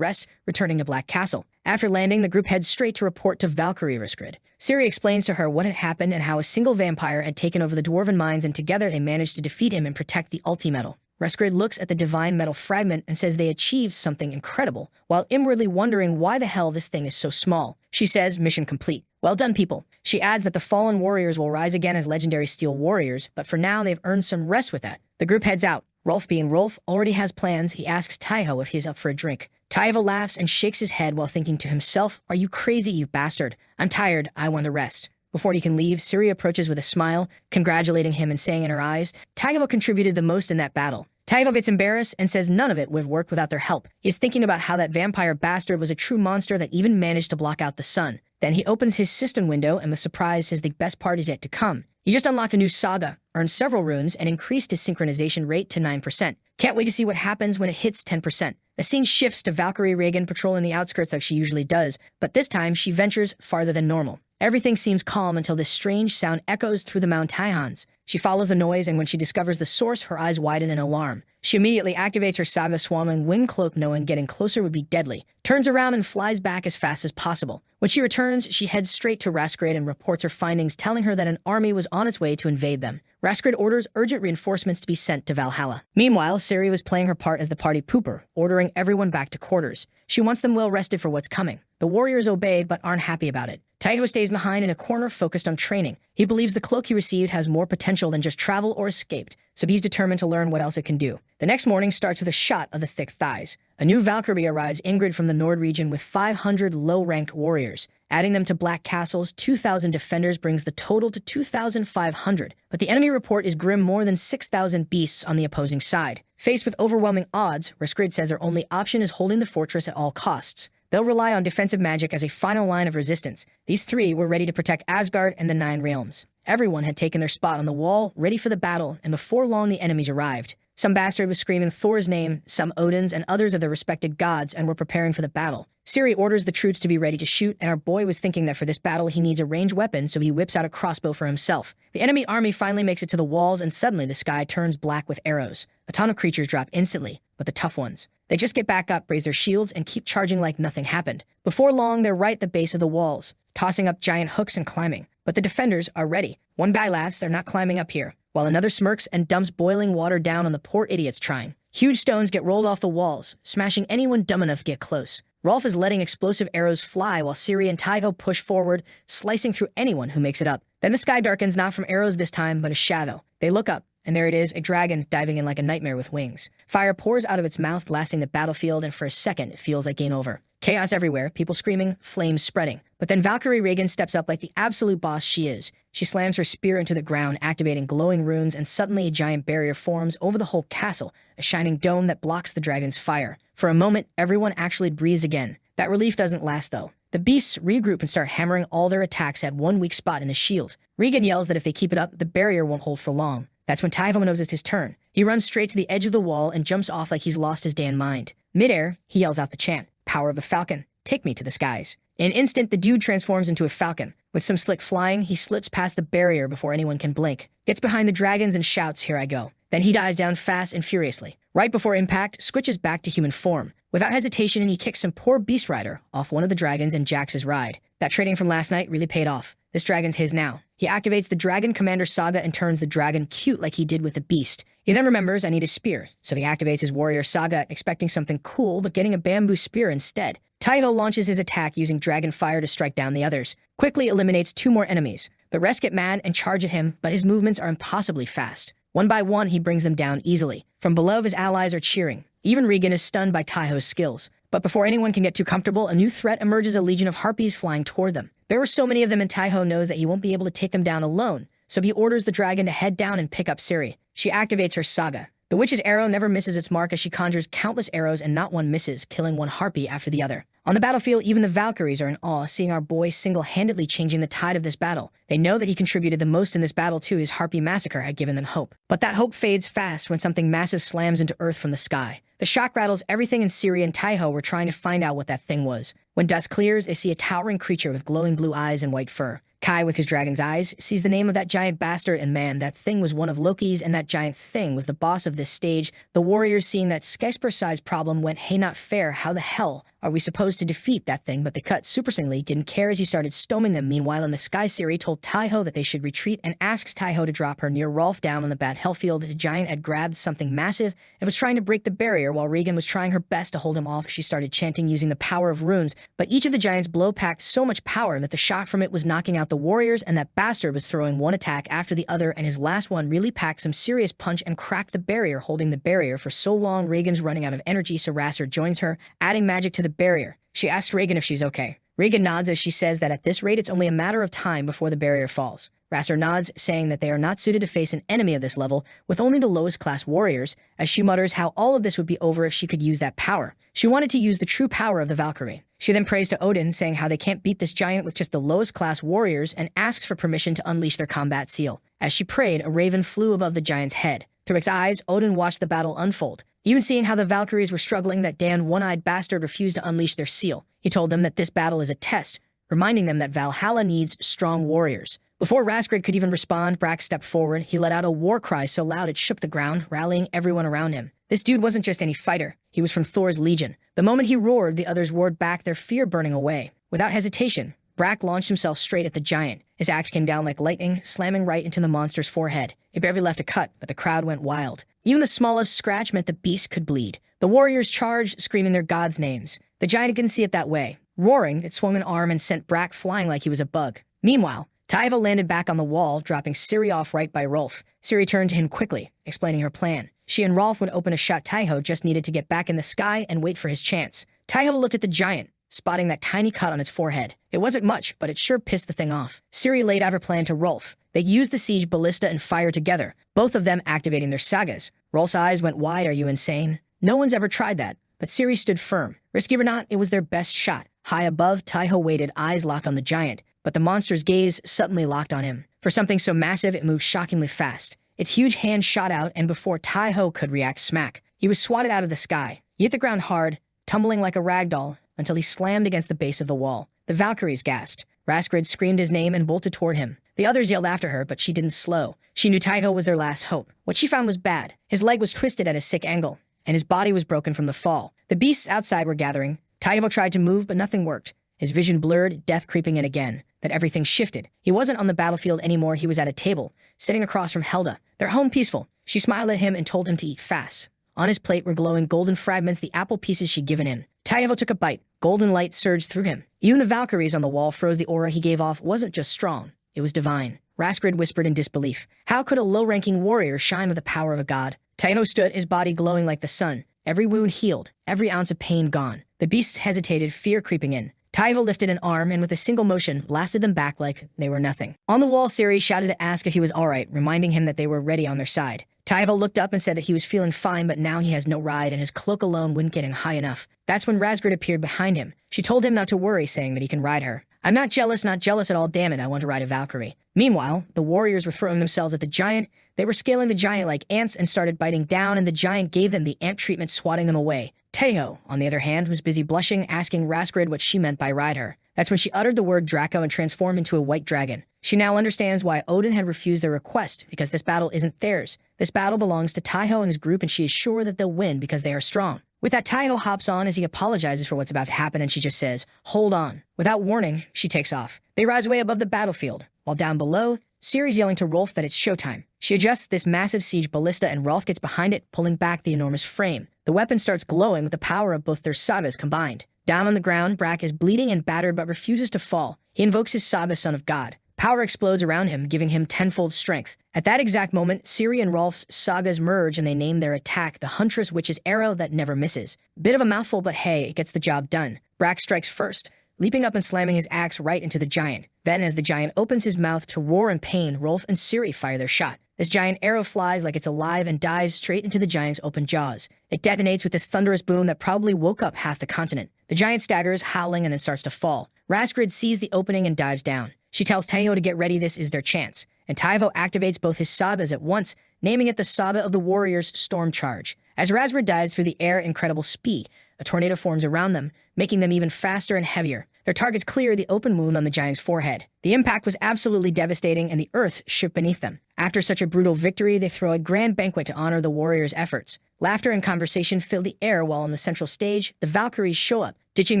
rest, returning to Black Castle. After landing, the group heads straight to report to Valkyrie Riskrid. Ciri explains to her what had happened and how a single vampire had taken over the dwarven mines, and together they managed to defeat him and protect the ulti-metal. Riskrid looks at the divine metal fragment and says they achieved something incredible, while inwardly wondering why the hell this thing is so small. She says, "Mission complete. Well done, people." She adds that the fallen warriors will rise again as legendary steel warriors, but for now they've earned some rest with that. The group heads out. Rolf, being Rolf, already has plans. He asks Taiho if he's up for a drink. Taivo laughs and shakes his head while thinking to himself, "Are you crazy, you bastard? I'm tired. I want to rest." Before he can leave, Ciri approaches with a smile, congratulating him and saying in her eyes, Taivo contributed the most in that battle. Taivo gets embarrassed and says none of it would have worked without their help. He's thinking about how that vampire bastard was a true monster that even managed to block out the sun. Then he opens his system window and with surprise says the best part is yet to come. He just unlocked a new saga, earned several runes, and increased his synchronization rate to 9%. Can't wait to see what happens when it hits 10%. The scene shifts to Valkyrie Reagan patrolling the outskirts like she usually does, but this time she ventures farther than normal. Everything seems calm until this strange sound echoes through the Mount Taihans. She follows the noise, and when she discovers the source, her eyes widen in alarm. She immediately activates her Saga Swarming Wind Cloak, knowing getting closer would be deadly, turns around and flies back as fast as possible. When she returns, she heads straight to Riskrid and reports her findings, telling her that an army was on its way to invade them. Riskrid orders urgent reinforcements to be sent to Valhalla. Meanwhile, Ciri was playing her part as the party pooper, ordering everyone back to quarters. She wants them well rested for what's coming. The warriors obey but aren't happy about it. Taiho stays behind in a corner focused on training. He believes the cloak he received has more potential than just travel or escaped, so he's determined to learn what else it can do. The next morning starts with a shot of the thick thighs. A new Valkyrie arrives, Ingrid from the Nord region, with 500 low-ranked warriors. Adding them to Black Castle's 2,000 defenders brings the total to 2,500, but the enemy report is grim, more than 6,000 beasts on the opposing side. Faced with overwhelming odds, Riskrid says their only option is holding the fortress at all costs. They'll rely on defensive magic as a final line of resistance. These three were ready to protect Asgard and the Nine Realms. Everyone had taken their spot on the wall, ready for the battle, and before long the enemies arrived. Some bastard was screaming Thor's name, some Odin's, and others of their respected gods, and were preparing for the battle. Ciri orders the troops to be ready to shoot, and our boy was thinking that for this battle he needs a ranged weapon, so he whips out a crossbow for himself. The enemy army finally makes it to the walls, and suddenly the sky turns black with arrows. A ton of creatures drop instantly, but the tough ones. They just get back up, raise their shields, and keep charging like nothing happened. Before long, they're right at the base of the walls, tossing up giant hooks and climbing. But the defenders are ready. One guy laughs, "They're not climbing up here," while another smirks and dumps boiling water down on the poor idiots trying. Huge stones get rolled off the walls, smashing anyone dumb enough to get close. Rolf is letting explosive arrows fly while Ciri and Taivo push forward, slicing through anyone who makes it up. Then the sky darkens, not from arrows this time, but a shadow. They look up, and there it is, a dragon diving in like a nightmare with wings. Fire pours out of its mouth, blasting the battlefield, and for a second, it feels like game over. Chaos everywhere, people screaming, flames spreading. But then Valkyrie Reagan steps up like the absolute boss she is. She slams her spear into the ground, activating glowing runes, and suddenly a giant barrier forms over the whole castle, a shining dome that blocks the dragon's fire. For a moment, everyone actually breathes again. That relief doesn't last, though. The beasts regroup and start hammering all their attacks at one weak spot in the shield. Regan yells that if they keep it up, the barrier won't hold for long. That's when Taivo knows it's his turn. He runs straight to the edge of the wall and jumps off like he's lost his damn mind. Midair, he yells out the chant, "Power of the Falcon, take me to the skies." In an instant, the dude transforms into a falcon. With some slick flying, he slips past the barrier before anyone can blink, gets behind the dragons and shouts, "Here I go." Then he dives down fast and furiously. Right before impact, switches back to human form. Without hesitation, he kicks some poor beast rider off one of the dragons and jacks his ride. That trading from last night really paid off. This dragon's his now. He activates the Dragon Commander Saga and turns the dragon cute like he did with the beast. He then remembers, "I need a spear," so he activates his Warrior Saga, expecting something cool, but getting a bamboo spear instead. Taivo launches his attack using Dragon Fire to strike down the others, quickly eliminates 2 more enemies. The rest get mad and charge at him, but his movements are impossibly fast. One by one, he brings them down easily. From below, his allies are cheering. Even Regan is stunned by Taiho's skills. But before anyone can get too comfortable, a new threat emerges, a legion of harpies flying toward them. There were so many of them, and Taiho knows that he won't be able to take them down alone, so he orders the dragon to head down and pick up Ciri. She activates her saga. The witch's arrow never misses its mark as she conjures countless arrows, and not one misses, killing one harpy after the other. On the battlefield, even the Valkyries are in awe, seeing our boy single-handedly changing the tide of this battle. They know that he contributed the most in this battle too. His harpy massacre had given them hope. But that hope fades fast when something massive slams into earth from the sky. The shock rattles everything, and Ciri and Taiho were trying to find out what that thing was. When dusk clears, they see a towering creature with glowing blue eyes and white fur. Kai, with his dragon's eyes, sees the name of that giant bastard, and man, that thing was one of Loki's, and that giant thing was the boss of this stage. The warriors, seeing that skyscraper-sized problem, went, hey, not fair, how the hell are we supposed to defeat that thing? But the cut Super Singly didn't care as he started stoming them. Meanwhile, in the sky, Ciri told Taiho that they should retreat and asks Taiho to drop her near Rolf down on the bad hellfield. The giant had grabbed something massive and was trying to break the barrier while Regan was trying her best to hold him off. She started chanting using the power of runes, but each of the giant's blow packed so much power that the shock from it was knocking out the warriors, and that bastard was throwing one attack after the other, and his last one really packed some serious punch and cracked the barrier. Holding the barrier for so long, Regan's running out of energy, so Rasser joins her, adding magic to the barrier. She asks Regan if she's okay. Regan nods as she says that at this rate it's only a matter of time before the barrier falls. Rasser nods, saying that they are not suited to face an enemy of this level with only the lowest class warriors, as she mutters how all of this would be over if she could use that power. She wanted to use the true power of the Valkyrie. She then prays to Odin, saying how they can't beat this giant with just the lowest class warriors, and asks for permission to unleash their combat seal. As she prayed, a raven flew above the giant's head. Through its eyes, Odin watched the battle unfold. Even seeing how the Valkyries were struggling, that damned one-eyed bastard refused to unleash their seal. He told them that this battle is a test, reminding them that Valhalla needs strong warriors. Before Rasgrid could even respond, Brack stepped forward. He let out a war cry so loud it shook the ground, rallying everyone around him. This dude wasn't just any fighter. He was from Thor's legion. The moment he roared, the others roared back, their fear burning away. Without hesitation, Brack launched himself straight at the giant. His axe came down like lightning, slamming right into the monster's forehead. It barely left a cut, but the crowd went wild. Even the smallest scratch meant the beast could bleed. The warriors charged, screaming their gods' names. The giant didn't see it that way. Roaring, it swung an arm and sent Brack flying like he was a bug. Meanwhile, Taiva landed back on the wall, dropping Ciri off right by Rolf. Ciri turned to him quickly, explaining her plan. She and Rolf would open a shot. Taiho just needed to get back in the sky and wait for his chance. Taiho looked at the giant, spotting that tiny cut on its forehead. It wasn't much, but it sure pissed the thing off. Ciri laid out her plan to Rolf. They used the siege ballista and fire together, both of them activating their sagas. Rolf's eyes went wide. Are you insane? No one's ever tried that. But Ciri stood firm. Risky or not, it was their best shot. High above, Taiho waited, eyes locked on the giant. But the monster's gaze suddenly locked on him. For something so massive, it moved shockingly fast. Its huge hand shot out, and before Taiho could react, smack, he was swatted out of the sky. He hit the ground hard, tumbling like a rag doll, until he slammed against the base of the wall. The Valkyries gasped. Rasgrid screamed his name and bolted toward him. The others yelled after her, but she didn't slow. She knew Taiho was their last hope. What she found was bad. His leg was twisted at a sick angle, and his body was broken from the fall. The beasts outside were gathering. Taiho tried to move, but nothing worked. His vision blurred, death creeping in again. That everything shifted. He wasn't on the battlefield anymore. He was at a table, sitting across from Helda. Their home peaceful. She smiled at him and told him to eat fast. On his plate were glowing golden fragments, the apple pieces she'd given him. Taivo took a bite. Golden light surged through him. Even the Valkyries on the wall froze. The aura he gave off wasn't just strong. It was divine. Rasgrid whispered in disbelief. How could a low-ranking warrior shine with the power of a god? Taivo stood, his body glowing like the sun. Every wound healed, every ounce of pain gone. The beasts hesitated, fear creeping in. Taivo lifted an arm and with a single motion blasted them back like they were nothing. On the wall, Ciri shouted to ask if he was all right, reminding him that they were ready on their side. Taivo looked up and said that he was feeling fine, but now he has no ride and his cloak alone wouldn't get him high enough. That's when Rasgrid appeared behind him. She told him not to worry, saying that he can ride her. I'm not jealous at all, damn it, I want to ride a Valkyrie. Meanwhile, the warriors were throwing themselves at the giant. They were scaling the giant like ants and started biting down, and the giant gave them the ant treatment, swatting them away. Taiho, on the other hand, was busy blushing, asking Rasgrid what she meant by ride her. That's when she uttered the word Draco and transformed into a white dragon. She now understands why Odin had refused their request, because this battle isn't theirs. This battle belongs to Taiho and his group, and she is sure that they'll win because they are strong. With that, Taiho hops on as he apologizes for what's about to happen, and she just says, hold on. Without warning, she takes off. They rise way above the battlefield, while down below, Ciri's yelling to Rolf that it's showtime. She adjusts this massive siege ballista and Rolf gets behind it, pulling back the enormous frame. The weapon starts glowing with the power of both their sagas combined. Down on the ground, Brack is bleeding and battered but refuses to fall. He invokes his saga, Son of God. Power explodes around him, giving him tenfold strength. At that exact moment, Ciri and Rolf's sagas merge and they name their attack the Huntress Witch's Arrow that never misses. Bit of a mouthful, but hey, it gets the job done. Brack strikes first, leaping up and slamming his axe right into the giant. Then, as the giant opens his mouth to roar in pain, Rolf and Ciri fire their shot. This giant arrow flies like it's alive and dives straight into the giant's open jaws. It detonates with this thunderous boom that probably woke up half the continent. The giant staggers, howling, and then starts to fall. Raskrid sees the opening and dives down. She tells Taiho to get ready, this is their chance. And Taiho activates both his sagas at once, naming it the Saga of the Warriors Storm Charge. As Raskrid dives through the air at incredible speed, a tornado forms around them, making them even faster and heavier. Their targets clear the open wound on the giant's forehead. The impact was absolutely devastating, and the earth shook beneath them. After such a brutal victory, they throw a grand banquet to honor the warriors' efforts. Laughter and conversation fill the air while on the central stage, the Valkyries show up, ditching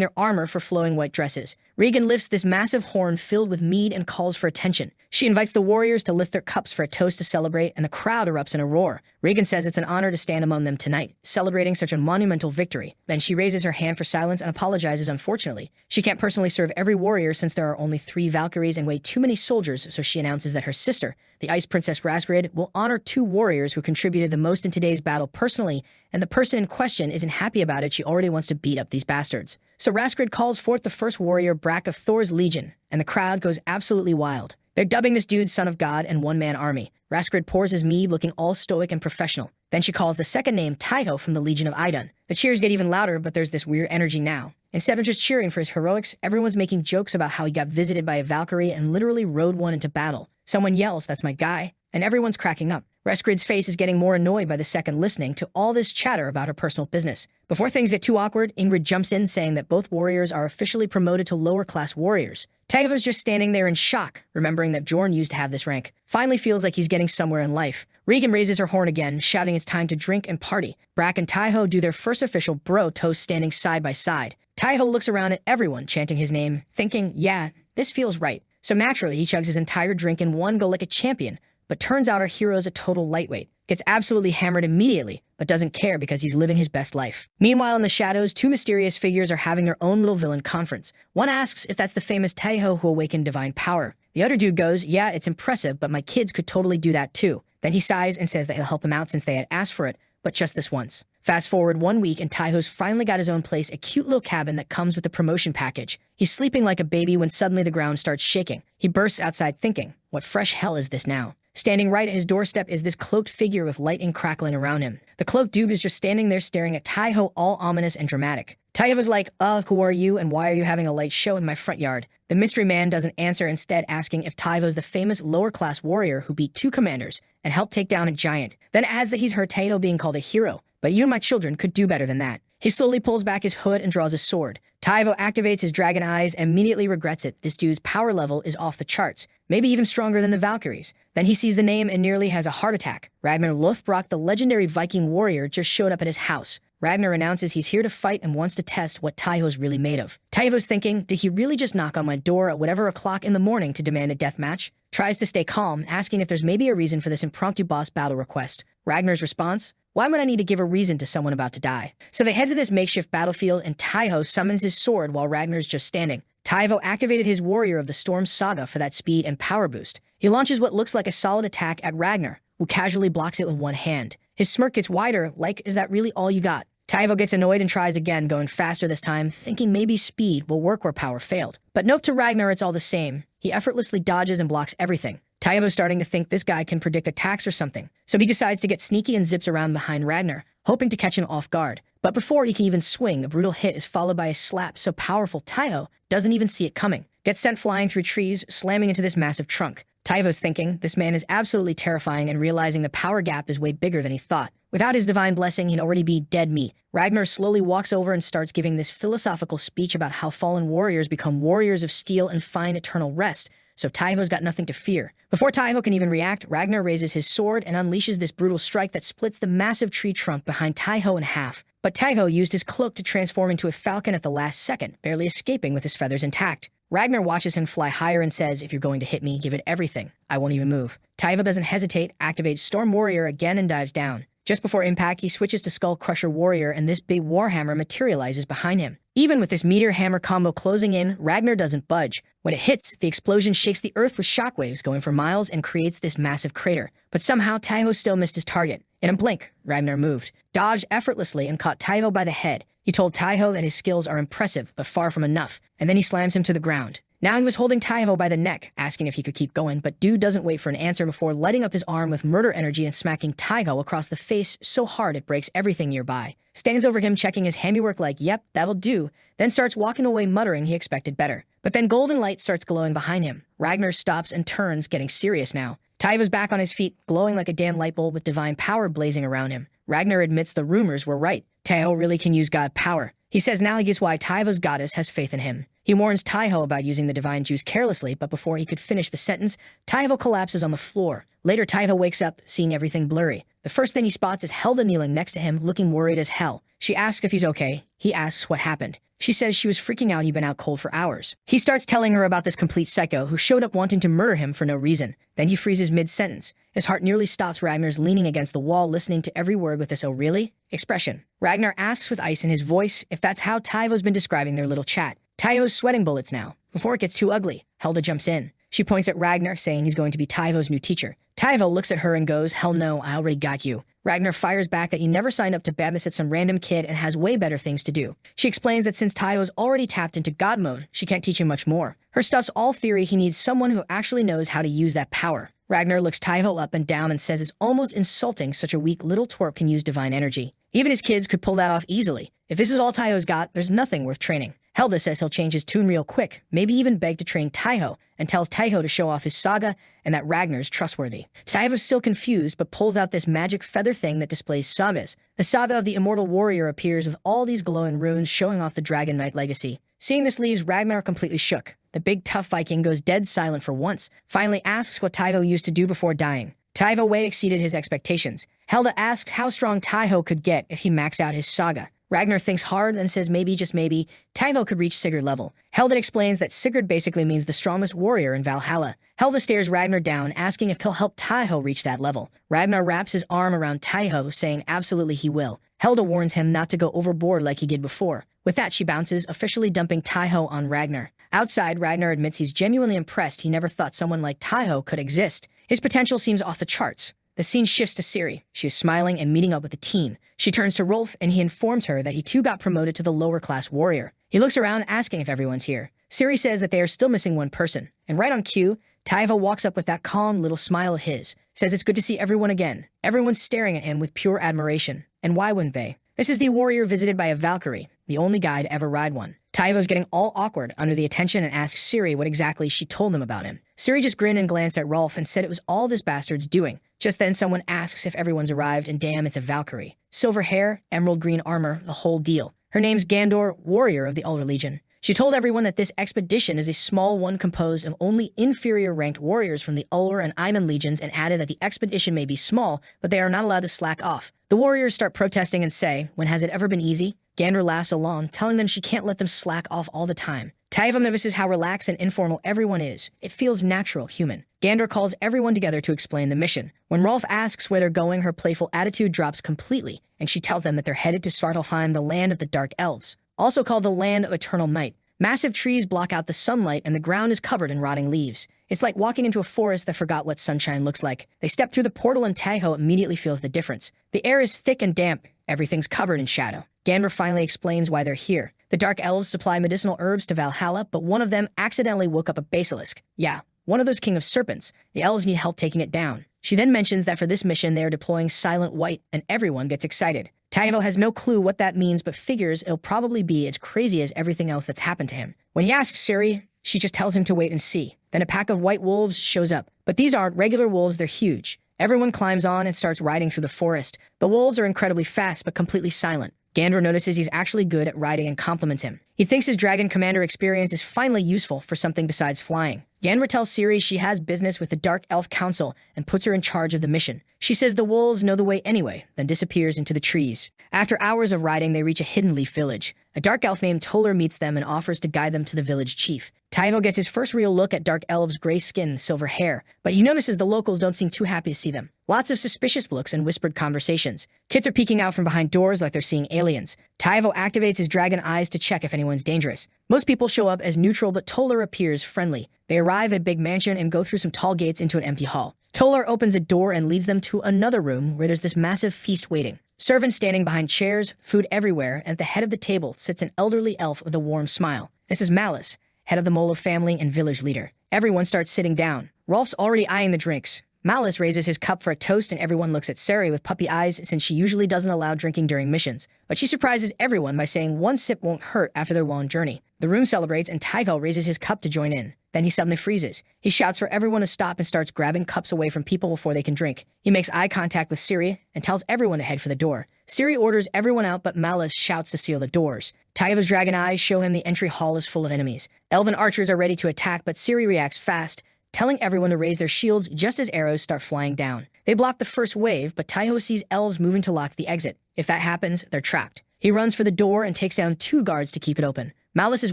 their armor for flowing white dresses. Regan lifts this massive horn filled with mead and calls for attention. She invites the warriors to lift their cups for a toast to celebrate, and the crowd erupts in a roar. Regan says it's an honor to stand among them tonight, celebrating such a monumental victory. Then she raises her hand for silence and apologizes unfortunately. She can't personally serve every warrior since there are only 3 Valkyries and way too many soldiers, so she announces that her sister, the Ice Princess Raskrid, will honor 2 warriors who contributed the most in today's battle personally, and the person in question isn't happy about it. She already wants to beat up these bastards. So Raskrid calls forth the first warrior, Brack of Thor's Legion, and the crowd goes absolutely wild. They're dubbing this dude Son of God and one-man army. Raskrid pours his mead looking all stoic and professional. Then she calls the second name Taiho from the Legion of Idun. The cheers get even louder, but there's this weird energy now. Instead of just cheering for his heroics, everyone's making jokes about how he got visited by a Valkyrie and literally rode one into battle. Someone yells, "That's my guy," and everyone's cracking up. Raskrid's face is getting more annoyed by the second listening to all this chatter about her personal business. Before things get too awkward, Ingrid jumps in saying that both warriors are officially promoted to lower-class warriors. Taiho's just standing there in shock, remembering that Jorn used to have this rank. Finally feels like he's getting somewhere in life. Regan raises her horn again, shouting it's time to drink and party. Brack and Taiho do their first official bro toast standing side by side. Taiho looks around at everyone chanting his name, thinking, yeah, this feels right. So naturally, he chugs his entire drink in one go like a champion. But turns out our hero's a total lightweight. Gets absolutely hammered immediately, but doesn't care because he's living his best life. Meanwhile, in the shadows, 2 mysterious figures are having their own little villain conference. One asks if that's the famous Taiho who awakened divine power. The other dude goes, yeah, it's impressive, but my kids could totally do that too. Then he sighs and says that he'll help him out since they had asked for it, but just this once. Fast forward 1 week and Taiho's finally got his own place, a cute little cabin that comes with the promotion package. He's sleeping like a baby when suddenly the ground starts shaking. He bursts outside thinking, what fresh hell is this now? Standing right at his doorstep is this cloaked figure with lightning crackling around him. The cloaked dude is just standing there staring at Taiho, all ominous and dramatic. Taiho's like, who are you and why are you having a light show in my front yard? The mystery man doesn't answer, instead asking if Taiho's the famous lower-class warrior who beat 2 commanders and helped take down a giant. Then adds that he's heard Taiho being called a hero, but even my children could do better than that. He slowly pulls back his hood and draws a sword. Taiho activates his dragon eyes and immediately regrets it. This dude's power level is off the charts, maybe even stronger than the Valkyries. Then he sees the name and nearly has a heart attack. Ragnar Lothbrok, the legendary Viking warrior, just showed up at his house. Ragnar announces he's here to fight and wants to test what Taiho's really made of. Taiho's thinking, did he really just knock on my door at whatever o'clock in the morning to demand a death match? Tries to stay calm, asking if there's maybe a reason for this impromptu boss battle request. Ragnar's response, why would I need to give a reason to someone about to die? So they head to this makeshift battlefield and Taiho summons his sword while Ragnar's just standing. Taiho activated his warrior of the Storm Saga for that speed and power boost. He launches what looks like a solid attack at Ragnar, who casually blocks it with one hand. His smirk gets wider, like, is that really all you got? Taiho gets annoyed and tries again, going faster this time, thinking maybe speed will work where power failed. But nope, to Ragnar it's all the same. He effortlessly dodges and blocks everything. Taiho's starting to think this guy can predict attacks or something, so he decides to get sneaky and zips around behind Ragnar, hoping to catch him off guard. But before he can even swing, a brutal hit is followed by a slap so powerful Taiho doesn't even see it coming. Gets sent flying through trees, slamming into this massive trunk. Taiho's thinking this man is absolutely terrifying and realizing the power gap is way bigger than he thought. Without his divine blessing, he'd already be dead meat. Ragnar slowly walks over and starts giving this philosophical speech about how fallen warriors become warriors of steel and find eternal rest, so Taiho's got nothing to fear. Before Taiho can even react, Ragnar raises his sword and unleashes this brutal strike that splits the massive tree trunk behind Taiho in half. But Taiho used his cloak to transform into a falcon at the last second, barely escaping with his feathers intact. Ragnar watches him fly higher and says, if you're going to hit me, give it everything. I won't even move. Taiho doesn't hesitate, activates Storm Warrior again and dives down. Just before impact, he switches to Skull Crusher Warrior, and this big warhammer materializes behind him. Even with this meteor hammer combo closing in, Ragnar doesn't budge. When it hits, the explosion shakes the earth with shockwaves going for miles and creates this massive crater. But somehow, Taiho still missed his target. In a blink, Ragnar moved, dodged effortlessly, and caught Taiho by the head. He told Taiho that his skills are impressive, but far from enough, and then he slams him to the ground. Now he was holding Taiho by the neck, asking if he could keep going, but dude doesn't wait for an answer before lighting up his arm with murder energy and smacking Taiho across the face so hard it breaks everything nearby. Stands over him checking his handiwork like, yep, that'll do, then starts walking away muttering he expected better. But then golden light starts glowing behind him. Ragnar stops and turns, getting serious now. Taiho's back on his feet, glowing like a damn light bulb with divine power blazing around him. Ragnar admits the rumors were right. Taiho really can use god power. He says now he gets why Taiho's goddess has faith in him. He warns Taiho about using the divine juice carelessly, but before he could finish the sentence, Taiho collapses on the floor. Later, Taiho wakes up, seeing everything blurry. The first thing he spots is Helda kneeling next to him, looking worried as hell. She asks if he's okay. He asks what happened. She says she was freaking out he'd been out cold for hours. He starts telling her about this complete psycho who showed up wanting to murder him for no reason. Then he freezes mid-sentence. His heart nearly stops. Ragnar's leaning against the wall, listening to every word with this "oh really?" expression. Ragnar asks with ice in his voice if that's how Taiho's been describing their little chat. Taiho's sweating bullets now. Before it gets too ugly, Helda jumps in. She points at Ragnar, saying he's going to be Taiho's new teacher. Taiho looks at her and goes, "Hell no, I already got you." Ragnar fires back that he never signed up to babysit some random kid and has way better things to do. She explains that since Taiho's already tapped into God mode, she can't teach him much more. Her stuff's all theory. He needs someone who actually knows how to use that power. Ragnar looks Taiho up and down and says it's almost insulting such a weak little twerp can use divine energy. Even his kids could pull that off easily. If this is all Taiho's got, there's nothing worth training. Helda says he'll change his tune real quick, maybe even beg to train Taiho, and tells Taiho to show off his saga and that Ragnar's trustworthy. Taiho's still confused, but pulls out this magic feather thing that displays sagas. The saga of the immortal warrior appears with all these glowing runes showing off the Dragon Knight legacy. Seeing this leaves Ragnar completely shook. The big tough Viking goes dead silent for once, finally asks what Taiho used to do before dying. Taiho way exceeded his expectations. Helda asks how strong Taiho could get if he maxed out his saga. Ragnar thinks hard and says maybe, just maybe, Taiho could reach Sigurd level. Helda explains that Sigurd basically means the strongest warrior in Valhalla. Helda stares Ragnar down, asking if he'll help Taiho reach that level. Ragnar wraps his arm around Taiho, saying absolutely he will. Helda warns him not to go overboard like he did before. With that, she bounces, officially dumping Taiho on Ragnar. Outside, Ragnar admits he's genuinely impressed. He never thought someone like Taiho could exist. His potential seems off the charts. The scene shifts to Ciri. She is smiling and meeting up with the team. She turns to Rolf, and he informs her that he too got promoted to the lower-class warrior. He looks around, asking if everyone's here. Ciri says that they are still missing one person. And right on cue, Taiho walks up with that calm little smile of his. Says it's good to see everyone again. Everyone's staring at him with pure admiration. And why wouldn't they? This is the warrior visited by a Valkyrie, the only guy to ever ride one. Taiho's getting all awkward under the attention and asks Ciri what exactly she told them about him. Ciri just grinned and glanced at Rolf and said it was all this bastard's doing. Just then someone asks if everyone's arrived, and damn, it's a Valkyrie. Silver hair, emerald green armor, the whole deal. Her name's Gandor, warrior of the Ulra Legion. She told everyone that this expedition is a small one composed of only inferior-ranked warriors from the Ulra and Aimen legions, and added that the expedition may be small, but they are not allowed to slack off. The warriors start protesting and say, when has it ever been easy? Gandor laughs along, telling them she can't let them slack off all the time. Taiho notices how relaxed and informal everyone is. It feels natural, human. Gandor calls everyone together to explain the mission. When Rolf asks where they're going, her playful attitude drops completely, and she tells them that they're headed to Svartalfheim, the land of the Dark Elves, also called the Land of Eternal Night. Massive trees block out the sunlight, and the ground is covered in rotting leaves. It's like walking into a forest that forgot what sunshine looks like. They step through the portal, and Taiho immediately feels the difference. The air is thick and damp. Everything's covered in shadow. Gandor finally explains why they're here. The Dark Elves supply medicinal herbs to Valhalla, but one of them accidentally woke up a basilisk. Yeah, one of those king of serpents. The elves need help taking it down. She then mentions that for this mission they are deploying Silent White, and everyone gets excited. Taiho has no clue what that means, but figures it'll probably be as crazy as everything else that's happened to him. When he asks Ciri, she just tells him to wait and see. Then a pack of white wolves shows up. But these aren't regular wolves, they're huge. Everyone climbs on and starts riding through the forest. The wolves are incredibly fast, but completely silent. Gandor notices he's actually good at riding and compliments him. He thinks his dragon commander experience is finally useful for something besides flying. Yanra tells Siri she has business with the Dark Elf Council and puts her in charge of the mission. She says the wolves know the way anyway, then disappears into the trees. After hours of riding, they reach a hidden leaf village. A dark elf named Toller meets them and offers to guide them to the village chief. Taivo gets his first real look at Dark Elf's gray skin and silver hair, but he notices the locals don't seem too happy to see them. Lots of suspicious looks and whispered conversations. Kids are peeking out from behind doors like they're seeing aliens. Taivo activates his dragon eyes to check if anyone's dangerous. Most people show up as neutral, but Toller appears friendly. They arrive at a big mansion and go through some tall gates into an empty hall. Toller opens a door and leads them to another room where there's this massive feast waiting. Servants standing behind chairs, food everywhere, and at the head of the table sits an elderly elf with a warm smile. This is Malice, head of the Molo family and village leader. Everyone starts sitting down. Rolf's already eyeing the drinks. Malice raises his cup for a toast and everyone looks at Sari with puppy eyes since she usually doesn't allow drinking during missions. But she surprises everyone by saying one sip won't hurt after their long journey. The room celebrates and Taivo raises his cup to join in. Then he suddenly freezes. He shouts for everyone to stop and starts grabbing cups away from people before they can drink. He makes eye contact with Siri and tells everyone to head for the door. Siri orders everyone out, but Malice shouts to seal the doors. Taivo's dragon eyes show him the entry hall is full of enemies. Elven archers are ready to attack, but Siri reacts fast, telling everyone to raise their shields just as arrows start flying down. They block the first wave, but Taiho sees elves moving to lock the exit. If that happens, they're trapped. He runs for the door and takes down 2 guards to keep it open. Malice is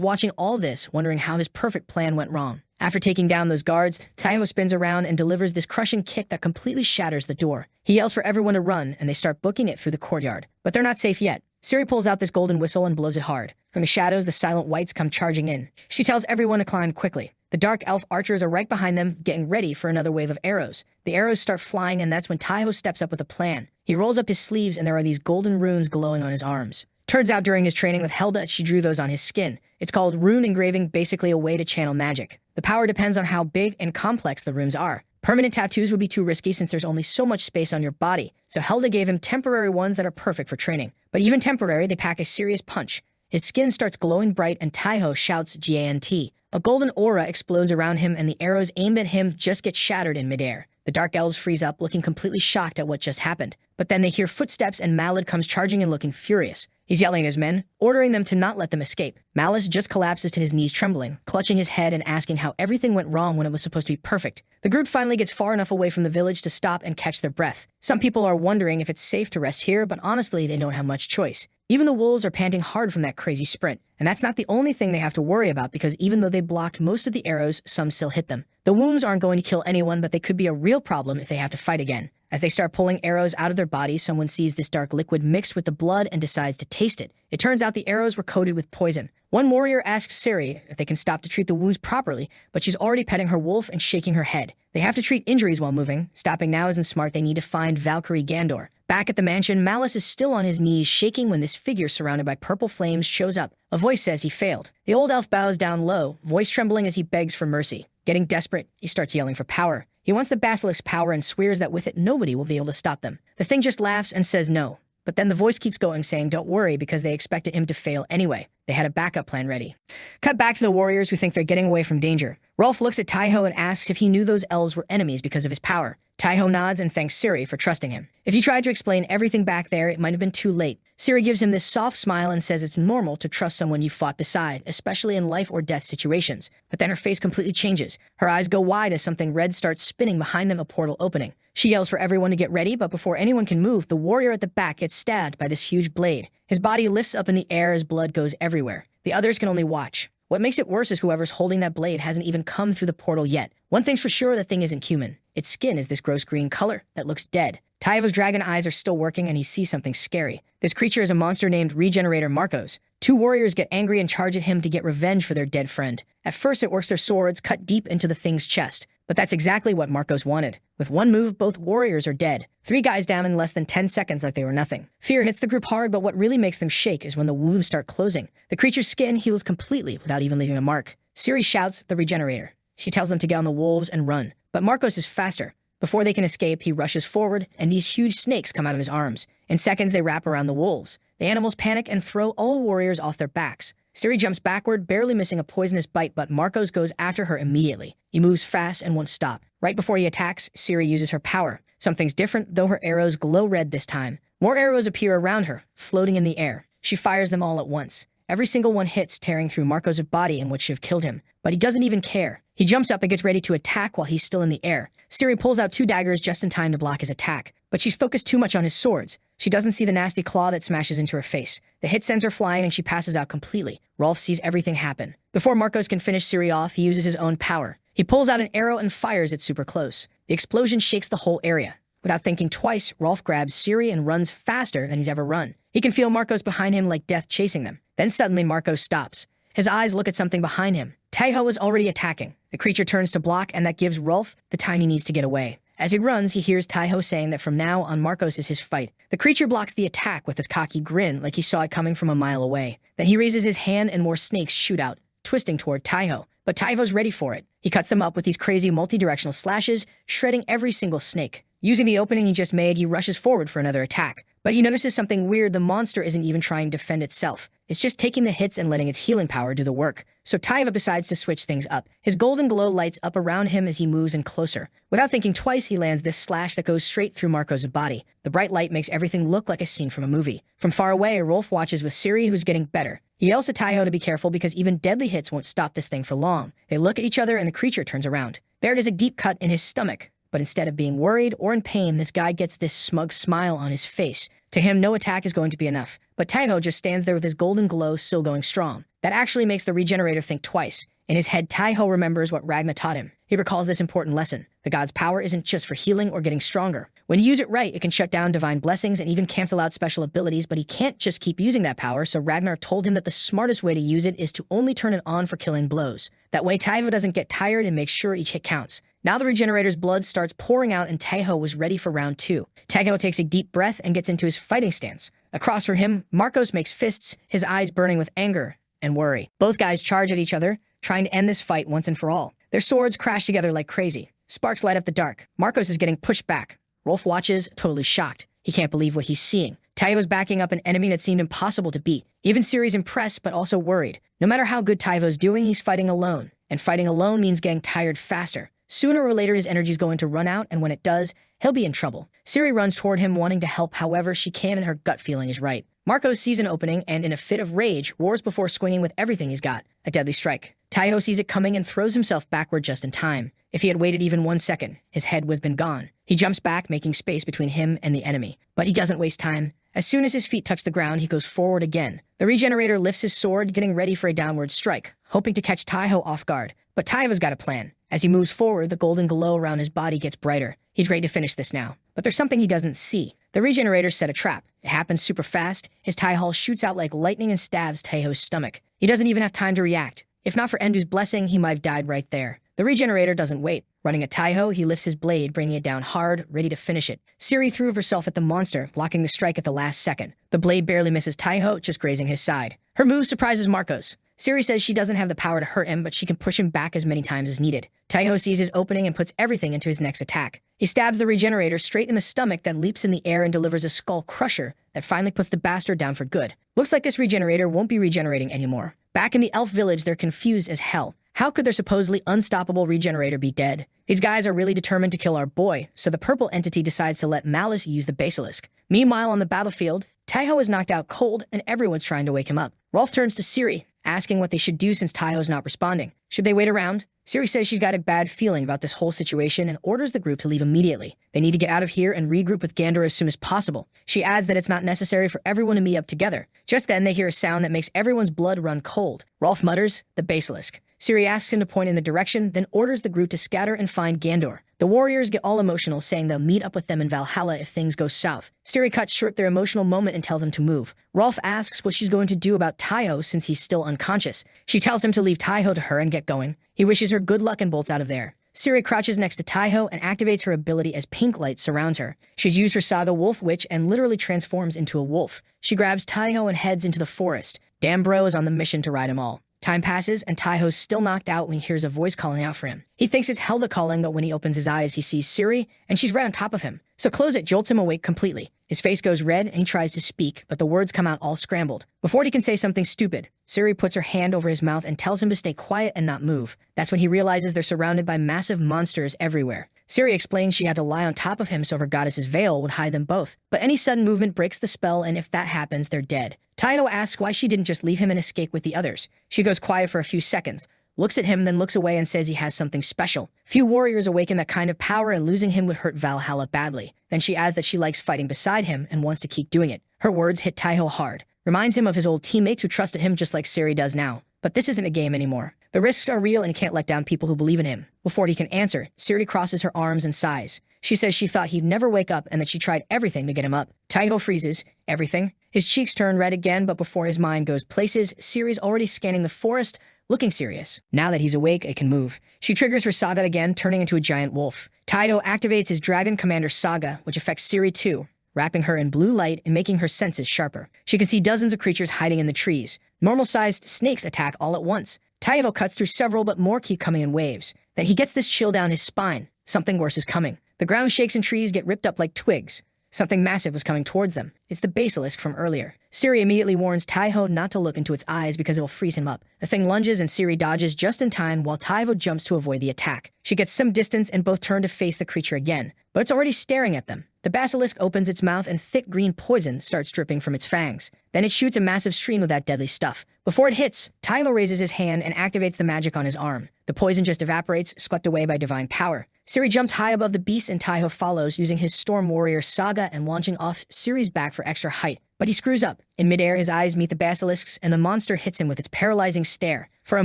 watching all this, wondering how his perfect plan went wrong. After taking down those guards, Taiho spins around and delivers this crushing kick that completely shatters the door. He yells for everyone to run, and they start booking it through the courtyard. But they're not safe yet. Siri pulls out this golden whistle and blows it hard. From the shadows, the silent whites come charging in. She tells everyone to climb quickly. The dark elf archers are right behind them, getting ready for another wave of arrows. The arrows start flying, and that's when Taiho steps up with a plan. He rolls up his sleeves, and there are these golden runes glowing on his arms. Turns out during his training with Helda, she drew those on his skin. It's called rune engraving, basically a way to channel magic. The power depends on how big and complex the runes are. Permanent tattoos would be too risky since there's only so much space on your body, so Helda gave him temporary ones that are perfect for training. But even temporary, they pack a serious punch. His skin starts glowing bright and Taiho shouts GANT. A golden aura explodes around him and the arrows aimed at him just get shattered in midair. The dark elves freeze up, looking completely shocked at what just happened. But then they hear footsteps and Malad comes charging in looking furious. He's yelling at his men, ordering them to not let them escape. Malice just collapses to his knees trembling, clutching his head and asking how everything went wrong when it was supposed to be perfect. The group finally gets far enough away from the village to stop and catch their breath. Some people are wondering if it's safe to rest here, but honestly, they don't have much choice. Even the wolves are panting hard from that crazy sprint. And that's not the only thing they have to worry about because even though they blocked most of the arrows, some still hit them. The wounds aren't going to kill anyone, but they could be a real problem if they have to fight again. As they start pulling arrows out of their bodies, someone sees this dark liquid mixed with the blood and decides to taste it. It turns out the arrows were coated with poison. One warrior asks Siri if they can stop to treat the wounds properly, but she's already petting her wolf and shaking her head. They have to treat injuries while moving. Stopping now isn't smart. They need to find Valkyrie Gandor. Back at the mansion, Malice is still on his knees, shaking when this figure surrounded by purple flames shows up. A voice says he failed. The old elf bows down low, voice trembling as he begs for mercy. Getting desperate, he starts yelling for power. He wants the basilisk's power and swears that with it, nobody will be able to stop them. The thing just laughs and says no. But then the voice keeps going, saying don't worry because they expected him to fail anyway. They had a backup plan ready. Cut back to the warriors who think they're getting away from danger. Rolf looks at Taiho and asks if he knew those elves were enemies because of his power. Taiho nods and thanks Siri for trusting him. If he tried to explain everything back there, it might have been too late. Siri gives him this soft smile and says it's normal to trust someone you fought beside, especially in life or death situations. But then her face completely changes. Her eyes go wide as something red starts spinning behind them, a portal opening. She yells for everyone to get ready, but before anyone can move, the warrior at the back gets stabbed by this huge blade. His body lifts up in the air as blood goes everywhere. The others can only watch. What makes it worse is whoever's holding that blade hasn't even come through the portal yet. One thing's for sure, the thing isn't human. Its skin is this gross green color that looks dead. Taivo's dragon eyes are still working and he sees something scary. This creature is a monster named Regenerator Marcos. 2 warriors get angry and charge at him to get revenge for their dead friend. At first it works their swords cut deep into the thing's chest. But that's exactly what Marcos wanted. With one move, both warriors are dead. 3 guys down in less than 10 seconds like they were nothing. Fear hits the group hard, but what really makes them shake is when the wounds start closing. The creature's skin heals completely without even leaving a mark. Siri shouts the Regenerator. She tells them to get on the wolves and run. But Marcos is faster. Before they can escape, he rushes forward, and these huge snakes come out of his arms. In seconds, they wrap around the wolves. The animals panic and throw all warriors off their backs. Siri jumps backward, barely missing a poisonous bite, but Marcos goes after her immediately. He moves fast and won't stop. Right before he attacks, Siri uses her power. Something's different, though her arrows glow red this time. More arrows appear around her, floating in the air. She fires them all at once. Every single one hits, tearing through Marcos' body and what should have killed him. But he doesn't even care. He jumps up and gets ready to attack while he's still in the air. Siri pulls out 2 daggers just in time to block his attack, but she's focused too much on his swords. She doesn't see the nasty claw that smashes into her face. The hit sends her flying and she passes out completely. Rolf sees everything happen. Before Marcos can finish Siri off, he uses his own power. He pulls out an arrow and fires it super close. The explosion shakes the whole area. Without thinking twice, Rolf grabs Siri and runs faster than he's ever run. He can feel Marcos behind him like death chasing them. Then suddenly Marcos stops. His eyes look at something behind him. Taeho is already attacking. The creature turns to block, and that gives Rolf the time he needs to get away. As he runs, he hears Taeho saying that from now on Marcos is his fight. The creature blocks the attack with his cocky grin like he saw it coming from a mile away. Then he raises his hand and more snakes shoot out, twisting toward Taeho. But Taeho's ready for it. He cuts them up with these crazy multi-directional slashes, shredding every single snake. Using the opening he just made, he rushes forward for another attack. But he notices something weird. The monster isn't even trying to defend itself. It's just taking the hits and letting its healing power do the work. So Taeho decides to switch things up. His golden glow lights up around him as he moves in closer. Without thinking twice, he lands this slash that goes straight through Marcos' body. The bright light makes everything look like a scene from a movie. From far away, Rolf watches with Siri, who's getting better. He yells to Taeho to be careful because even deadly hits won't stop this thing for long. They look at each other and the creature turns around. There it is, a deep cut in his stomach. But instead of being worried or in pain, this guy gets this smug smile on his face. To him, no attack is going to be enough. But Taeho just stands there with his golden glow still going strong. That actually makes the regenerator think twice. In his head, Taeho remembers what Ragna taught him. He recalls this important lesson. The god's power isn't just for healing or getting stronger. When you use it right, it can shut down divine blessings and even cancel out special abilities, but he can't just keep using that power, so Ragnar told him that the smartest way to use it is to only turn it on for killing blows. That way, Taeho doesn't get tired and makes sure each hit counts. Now the regenerator's blood starts pouring out and Taeho was ready for round 2. Taeho takes a deep breath and gets into his fighting stance. Across from him, Marcos makes fists, his eyes burning with anger and worry. Both guys charge at each other, trying to end this fight once and for all. Their swords crash together like crazy. Sparks light up the dark. Marcos is getting pushed back. Rolf watches, totally shocked. He can't believe what he's seeing. Taeho's backing up an enemy that seemed impossible to beat. Even Siri's impressed, but also worried. No matter how good Taeho's doing, he's fighting alone. And fighting alone means getting tired faster. Sooner or later, his energy's going to run out, and when it does, he'll be in trouble. Siri runs toward him, wanting to help however she can, and her gut feeling is right. Marcos sees an opening and, in a fit of rage, roars before swinging with everything he's got. A deadly strike. Taeho sees it coming and throws himself backward just in time. If he had waited even 1 second, his head would have been gone. He jumps back, making space between him and the enemy. But he doesn't waste time. As soon as his feet touch the ground, he goes forward again. The regenerator lifts his sword, getting ready for a downward strike, hoping to catch Taeho off guard. But Taeho's got a plan. As he moves forward, the golden glow around his body gets brighter. He's ready to finish this now. But there's something he doesn't see. The regenerator set a trap. It happens super fast. His Taeho shoots out like lightning and stabs Taeho's stomach. He doesn't even have time to react. If not for Endu's blessing, he might have died right there. The regenerator doesn't wait. Running at Taeho, he lifts his blade, bringing it down hard, ready to finish it. Siri threw herself at the monster, blocking the strike at the last second. The blade barely misses Taeho, just grazing his side. Her move surprises Marcos. Siri says she doesn't have the power to hurt him, but she can push him back as many times as needed. Taeho sees his opening and puts everything into his next attack. He stabs the regenerator straight in the stomach, then leaps in the air and delivers a skull crusher that finally puts the bastard down for good. Looks like this regenerator won't be regenerating anymore. Back in the elf village, they're confused as hell. How could their supposedly unstoppable regenerator be dead? These guys are really determined to kill our boy, so the purple entity decides to let Malice use the basilisk. Meanwhile, on the battlefield, Taeho is knocked out cold and everyone's trying to wake him up. Rolf turns to Siri, asking what they should do since Taeho's not responding. Should they wait around? Siri says she's got a bad feeling about this whole situation and orders the group to leave immediately. They need to get out of here and regroup with Gandor as soon as possible. She adds that it's not necessary for everyone to meet up together. Just then, they hear a sound that makes everyone's blood run cold. Rolf mutters, "The basilisk." Siri asks him to point in the direction, then orders the group to scatter and find Gandor. The warriors get all emotional, saying they'll meet up with them in Valhalla if things go south. Siri cuts short their emotional moment and tells them to move. Rolf asks what she's going to do about Taeho since he's still unconscious. She tells him to leave Taeho to her and get going. He wishes her good luck and bolts out of there. Siri crouches next to Taeho and activates her ability as pink light surrounds her. She's used her Saga Wolf Witch and literally transforms into a wolf. She grabs Taeho and heads into the forest. Dan Bro is on the mission to ride them all. Time passes, and Taeho's still knocked out when he hears a voice calling out for him. He thinks it's Helda calling, but when he opens his eyes, he sees Siri, and she's right on top of him. So close it jolts him awake completely. His face goes red, and he tries to speak, but the words come out all scrambled. Before he can say something stupid, Siri puts her hand over his mouth and tells him to stay quiet and not move. That's when he realizes they're surrounded by massive monsters everywhere. Siri explains she had to lie on top of him so her goddess's veil would hide them both. But any sudden movement breaks the spell, and if that happens, they're dead. Taeho asks why she didn't just leave him and escape with the others. She goes quiet for a few seconds, looks at him, then looks away and says he has something special. Few warriors awaken that kind of power, and losing him would hurt Valhalla badly. Then she adds that she likes fighting beside him and wants to keep doing it. Her words hit Taiho hard. Reminds him of his old teammates who trusted him just like Siri does now. But this isn't a game anymore. The risks are real and he can't let down people who believe in him. Before he can answer, Siri crosses her arms and sighs. She says she thought he'd never wake up and that she tried everything to get him up. Taiho freezes. Everything? His cheeks turn red again, but before his mind goes places, Siri's already scanning the forest, looking serious. Now that he's awake, it can move. She triggers her saga again, turning into a giant wolf. Taiho activates his Dragon Commander saga, which affects Siri too, wrapping her in blue light and making her senses sharper. She can see dozens of creatures hiding in the trees. Normal-sized snakes attack all at once. Taiho cuts through several, but more keep coming in waves. Then he gets this chill down his spine. Something worse is coming. The ground shakes and trees get ripped up like twigs. Something massive was coming towards them. It's the basilisk from earlier. Siri immediately warns Taiho not to look into its eyes because it will freeze him up. The thing lunges and Siri dodges just in time while Taiho jumps to avoid the attack. She gets some distance and both turn to face the creature again, but it's already staring at them. The basilisk opens its mouth and thick green poison starts dripping from its fangs. Then it shoots a massive stream of that deadly stuff. Before it hits, Taiho raises his hand and activates the magic on his arm. The poison just evaporates, swept away by divine power. Siri jumps high above the beast and Taiho follows, using his Storm Warrior saga and launching off Siri's back for extra height. But he screws up. In midair, his eyes meet the basilisk's and the monster hits him with its paralyzing stare. For a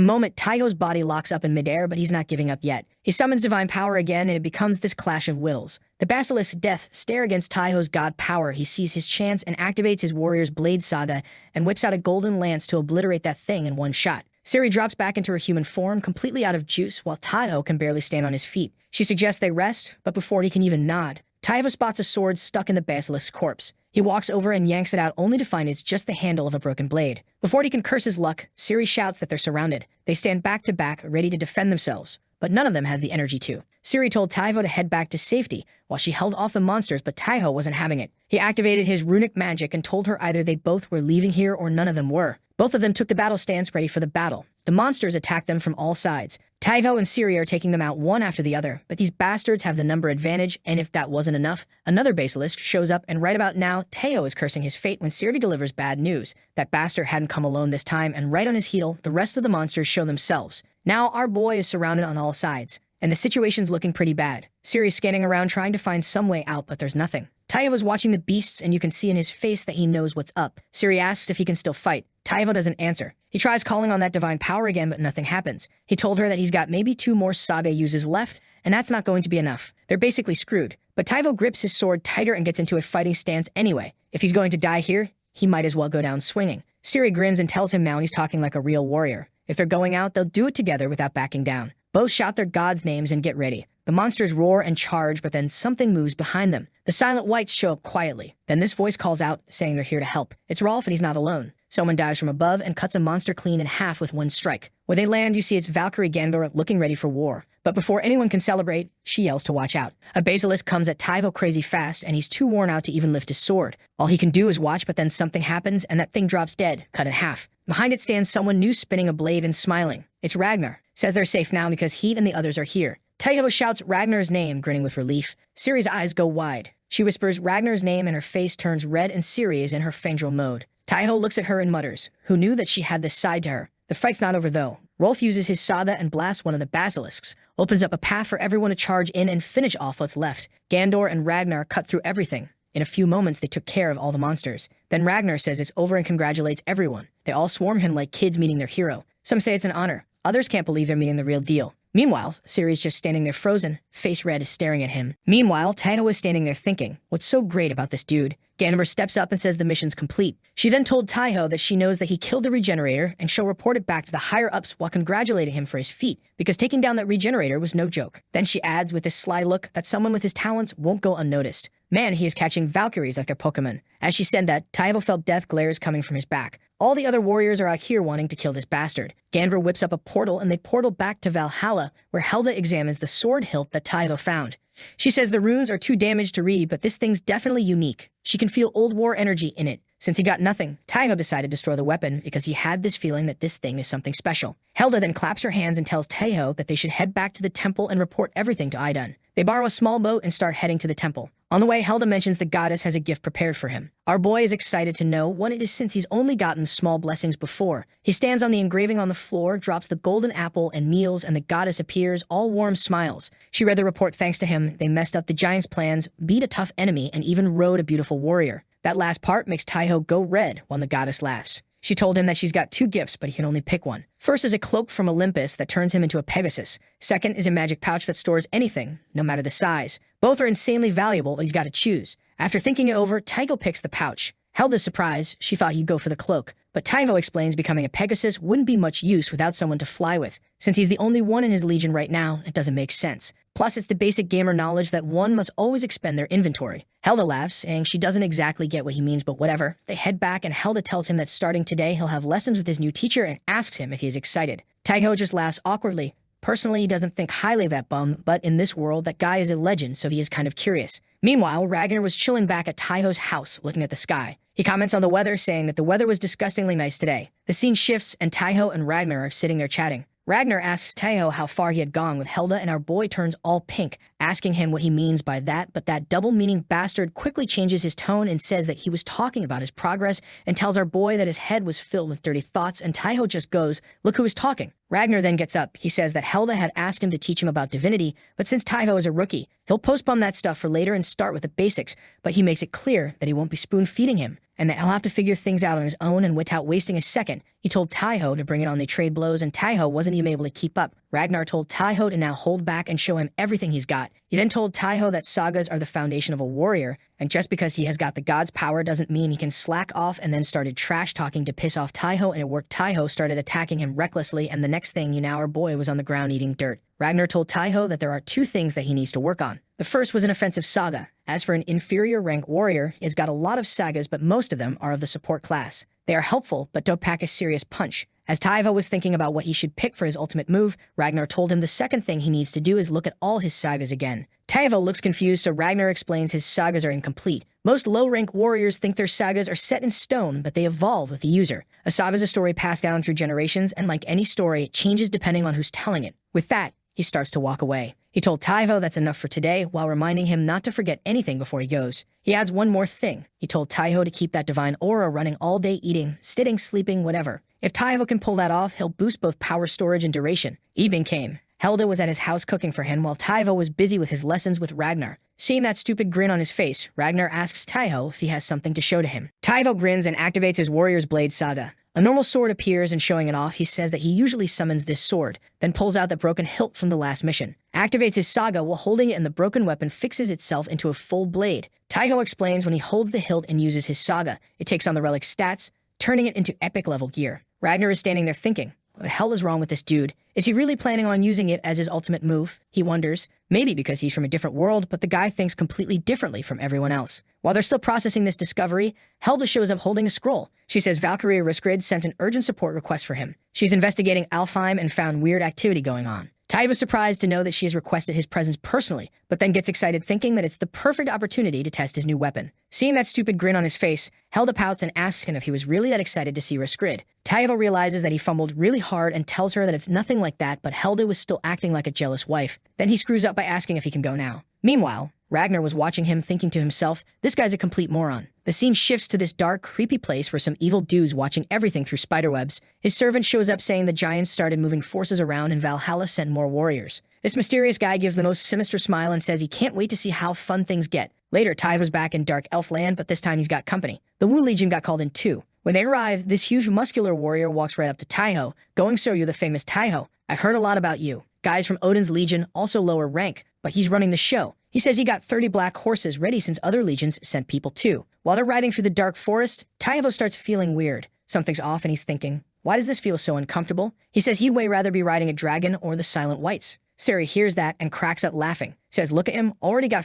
moment, Taiho's body locks up in midair, but he's not giving up yet. He summons divine power again and it becomes this clash of wills. The basilisk's death stare against Taiho's god power. He sees his chance and activates his warrior's blade saga and whips out a golden lance to obliterate that thing in one shot. Siri drops back into her human form, completely out of juice, while Taiho can barely stand on his feet. She suggests they rest, but before he can even nod, Taiho spots a sword stuck in the basilisk's corpse. He walks over and yanks it out only to find it's just the handle of a broken blade. Before he can curse his luck, Siri shouts that they're surrounded. They stand back to back, ready to defend themselves, but none of them has the energy to. Siri told Taiho to head back to safety while she held off the monsters, but Taiho wasn't having it. He activated his runic magic and told her either they both were leaving here or none of them were. Both of them took the battle stance ready for the battle. The monsters attacked them from all sides. Taiho and Siri are taking them out one after the other, but these bastards have the number advantage, and if that wasn't enough, another basilisk shows up, and right about now, Taiho is cursing his fate when Siri delivers bad news. That bastard hadn't come alone this time, and right on his heel, the rest of the monsters show themselves. Now our boy is surrounded on all sides, and the situation's looking pretty bad. Siri's scanning around trying to find some way out, but there's nothing. Taiho is watching the beasts, and you can see in his face that he knows what's up. Siri asks if he can still fight. Taiho doesn't answer. He tries calling on that divine power again, but nothing happens. He told her that he's got maybe 2 more saga uses left, and that's not going to be enough. They're basically screwed. But Taiho grips his sword tighter and gets into a fighting stance anyway. If he's going to die here, he might as well go down swinging. Siri grins and tells him now he's talking like a real warrior. If they're going out, they'll do it together without backing down. Both shout their gods' names and get ready. The monsters roar and charge, but then something moves behind them. The silent whites show up quietly. Then this voice calls out, saying they're here to help. It's Rolf and he's not alone. Someone dives from above and cuts a monster clean in half with one strike. When they land, you see it's Valkyrie Gandor looking ready for war. But before anyone can celebrate, she yells to watch out. A basilisk comes at Taiho crazy fast, and he's too worn out to even lift his sword. All he can do is watch, but then something happens, and that thing drops dead, cut in half. Behind it stands someone new spinning a blade and smiling. It's Ragnar. Says they're safe now because he and the others are here. Taiho shouts Ragnar's name, grinning with relief. Siri's eyes go wide. She whispers Ragnar's name and her face turns red, and Siri is in her Fangirl mode. Taiho looks at her and mutters, who knew that she had this side to her. The fight's not over though. Rolf uses his saga and blasts one of the basilisks, opens up a path for everyone to charge in and finish off what's left. Gandor and Ragnar cut through everything. In a few moments, they took care of all the monsters. Then Ragnar says it's over and congratulates everyone. They all swarm him like kids meeting their hero. Some say it's an honor. Others can't believe they're meeting the real deal. Meanwhile, Siri's just standing there frozen, face red, staring at him. Meanwhile, Taiho is standing there thinking, what's so great about this dude? Ganymede steps up and says the mission's complete. She then told Taiho that she knows that he killed the regenerator and she'll report it back to the higher-ups while congratulating him for his feat, because taking down that regenerator was no joke. Then she adds with this sly look that someone with his talents won't go unnoticed. Man, he is catching Valkyries like they're Pokemon. As she said that, Taiho felt death glares coming from his back. All the other warriors are out here wanting to kill this bastard. Ganver whips up a portal and they portal back to Valhalla, where Helda examines the sword hilt that Taiho found. She says the runes are too damaged to read, but this thing's definitely unique. She can feel old war energy in it. Since he got nothing, Taiho decided to destroy the weapon because he had this feeling that this thing is something special. Helda then claps her hands and tells Taiho that they should head back to the temple and report everything to Idun. They borrow a small boat and start heading to the temple. On the way, Helda mentions the goddess has a gift prepared for him. Our boy is excited to know what it is since he's only gotten small blessings before. He stands on the engraving on the floor, drops the golden apple, and kneels, and the goddess appears, all warm smiles. She read the report thanks to him. They messed up the giant's plans, beat a tough enemy, and even rode a beautiful warrior. That last part makes Taiho go red while the goddess laughs. She told him that she's got 2 gifts, but he can only pick one. First is a cloak from Olympus that turns him into a Pegasus. Second is a magic pouch that stores anything, no matter the size. Both are insanely valuable, but he's got to choose. After thinking it over, Taiho picks the pouch. Helda's surprised. She thought he'd go for the cloak. But Taiho explains becoming a Pegasus wouldn't be much use without someone to fly with. Since he's the only one in his legion right now, it doesn't make sense. Plus, it's the basic gamer knowledge that one must always expend their inventory. Helda laughs, saying she doesn't exactly get what he means, but whatever. They head back, and Helda tells him that starting today, he'll have lessons with his new teacher and asks him if he's excited. Taiho just laughs awkwardly. Personally, he doesn't think highly of that bum, but in this world, that guy is a legend, so he is kind of curious. Meanwhile, Ragnar was chilling back at Taiho's house, looking at the sky. He comments on the weather, saying that the weather was disgustingly nice today. The scene shifts, and Taiho and Ragnar are sitting there chatting. Ragnar asks Taiho how far he had gone with Helda, and our boy turns all pink, asking him what he means by that, but that double-meaning bastard quickly changes his tone and says that he was talking about his progress and tells our boy that his head was filled with dirty thoughts, and Taiho just goes, "Look who is talking." Ragnar then gets up. He says that Helda had asked him to teach him about divinity, but since Taiho is a rookie, he'll postpone that stuff for later and start with the basics, but he makes it clear that he won't be spoon-feeding him, and that he'll have to figure things out on his own and without wasting a second. He told Taiho to bring it on. They trade blows, and Taiho wasn't even able to keep up. Ragnar told Taiho to now hold back and show him everything he's got. He then told Taiho that sagas are the foundation of a warrior, and just because he has got the god's power doesn't mean he can slack off, and then started trash-talking to piss off Taiho, and it worked. Taiho started attacking him recklessly, and the next thing you know, our boy was on the ground eating dirt. Ragnar told Taiho that there are 2 things that he needs to work on. The first was an offensive saga. As for an inferior rank warrior, he has got a lot of sagas, but most of them are of the support class. They are helpful, but don't pack a serious punch. As Taiho was thinking about what he should pick for his ultimate move, Ragnar told him the second thing he needs to do is look at all his sagas again. Taiho looks confused, so Ragnar explains his sagas are incomplete. Most low-rank warriors think their sagas are set in stone, but they evolve with the user. A saga is a story passed down through generations, and like any story, it changes depending on who's telling it. With that, he starts to walk away. He told Taiho that's enough for today, while reminding him not to forget anything before he goes. He adds one more thing. He told Taiho to keep that divine aura running all day, eating, sitting, sleeping, whatever. If Taiho can pull that off, he'll boost both power storage and duration. Evening came. Helda was at his house cooking for him, while Taiho was busy with his lessons with Ragnar. Seeing that stupid grin on his face, Ragnar asks Taiho if he has something to show to him. Taiho grins and activates his Warrior's Blade saga. A normal sword appears, and showing it off, he says that he usually summons this sword, then pulls out the broken hilt from the last mission. Activates his saga while holding it, and the broken weapon fixes itself into a full blade. Taiho explains when he holds the hilt and uses his saga, it takes on the relic's stats, turning it into epic level gear. Ragnar is standing there thinking, what the hell is wrong with this dude? Is he really planning on using it as his ultimate move? He wonders. Maybe because he's from a different world, but the guy thinks completely differently from everyone else. While they're still processing this discovery, Helda shows up holding a scroll. She says Valkyria Riskrid sent an urgent support request for him. She's investigating Alfheim and found weird activity going on. Taiho is surprised to know that she has requested his presence personally, but then gets excited thinking that it's the perfect opportunity to test his new weapon. Seeing that stupid grin on his face, Helda pouts and asks him if he was really that excited to see Riskrid. Taiho realizes that he fumbled really hard and tells her that it's nothing like that, but Helda was still acting like a jealous wife. Then he screws up by asking if he can go now. Meanwhile, Ragnar was watching him, thinking to himself, this guy's a complete moron. The scene shifts to this dark, creepy place where some evil dude's watching everything through spiderwebs. His servant shows up saying the giants started moving forces around and Valhalla sent more warriors. This mysterious guy gives the most sinister smile and says he can't wait to see how fun things get. Later, Taiho's back in Dark Elf Land, but this time he's got company. The Wu Legion got called in too. When they arrive, this huge muscular warrior walks right up to Taiho, going, "So you're the famous Taiho. I've heard a lot about you. Guys from Odin's Legion, also lower rank, but he's running the show." He says he got 30 black horses ready since other legions sent people too. While they're riding through the dark forest, Taiho starts feeling weird. Something's off and he's thinking, why does this feel so uncomfortable? He says he'd way rather be riding a dragon or the Silent Whites. Sari hears that and cracks up laughing. Says, look at him, already got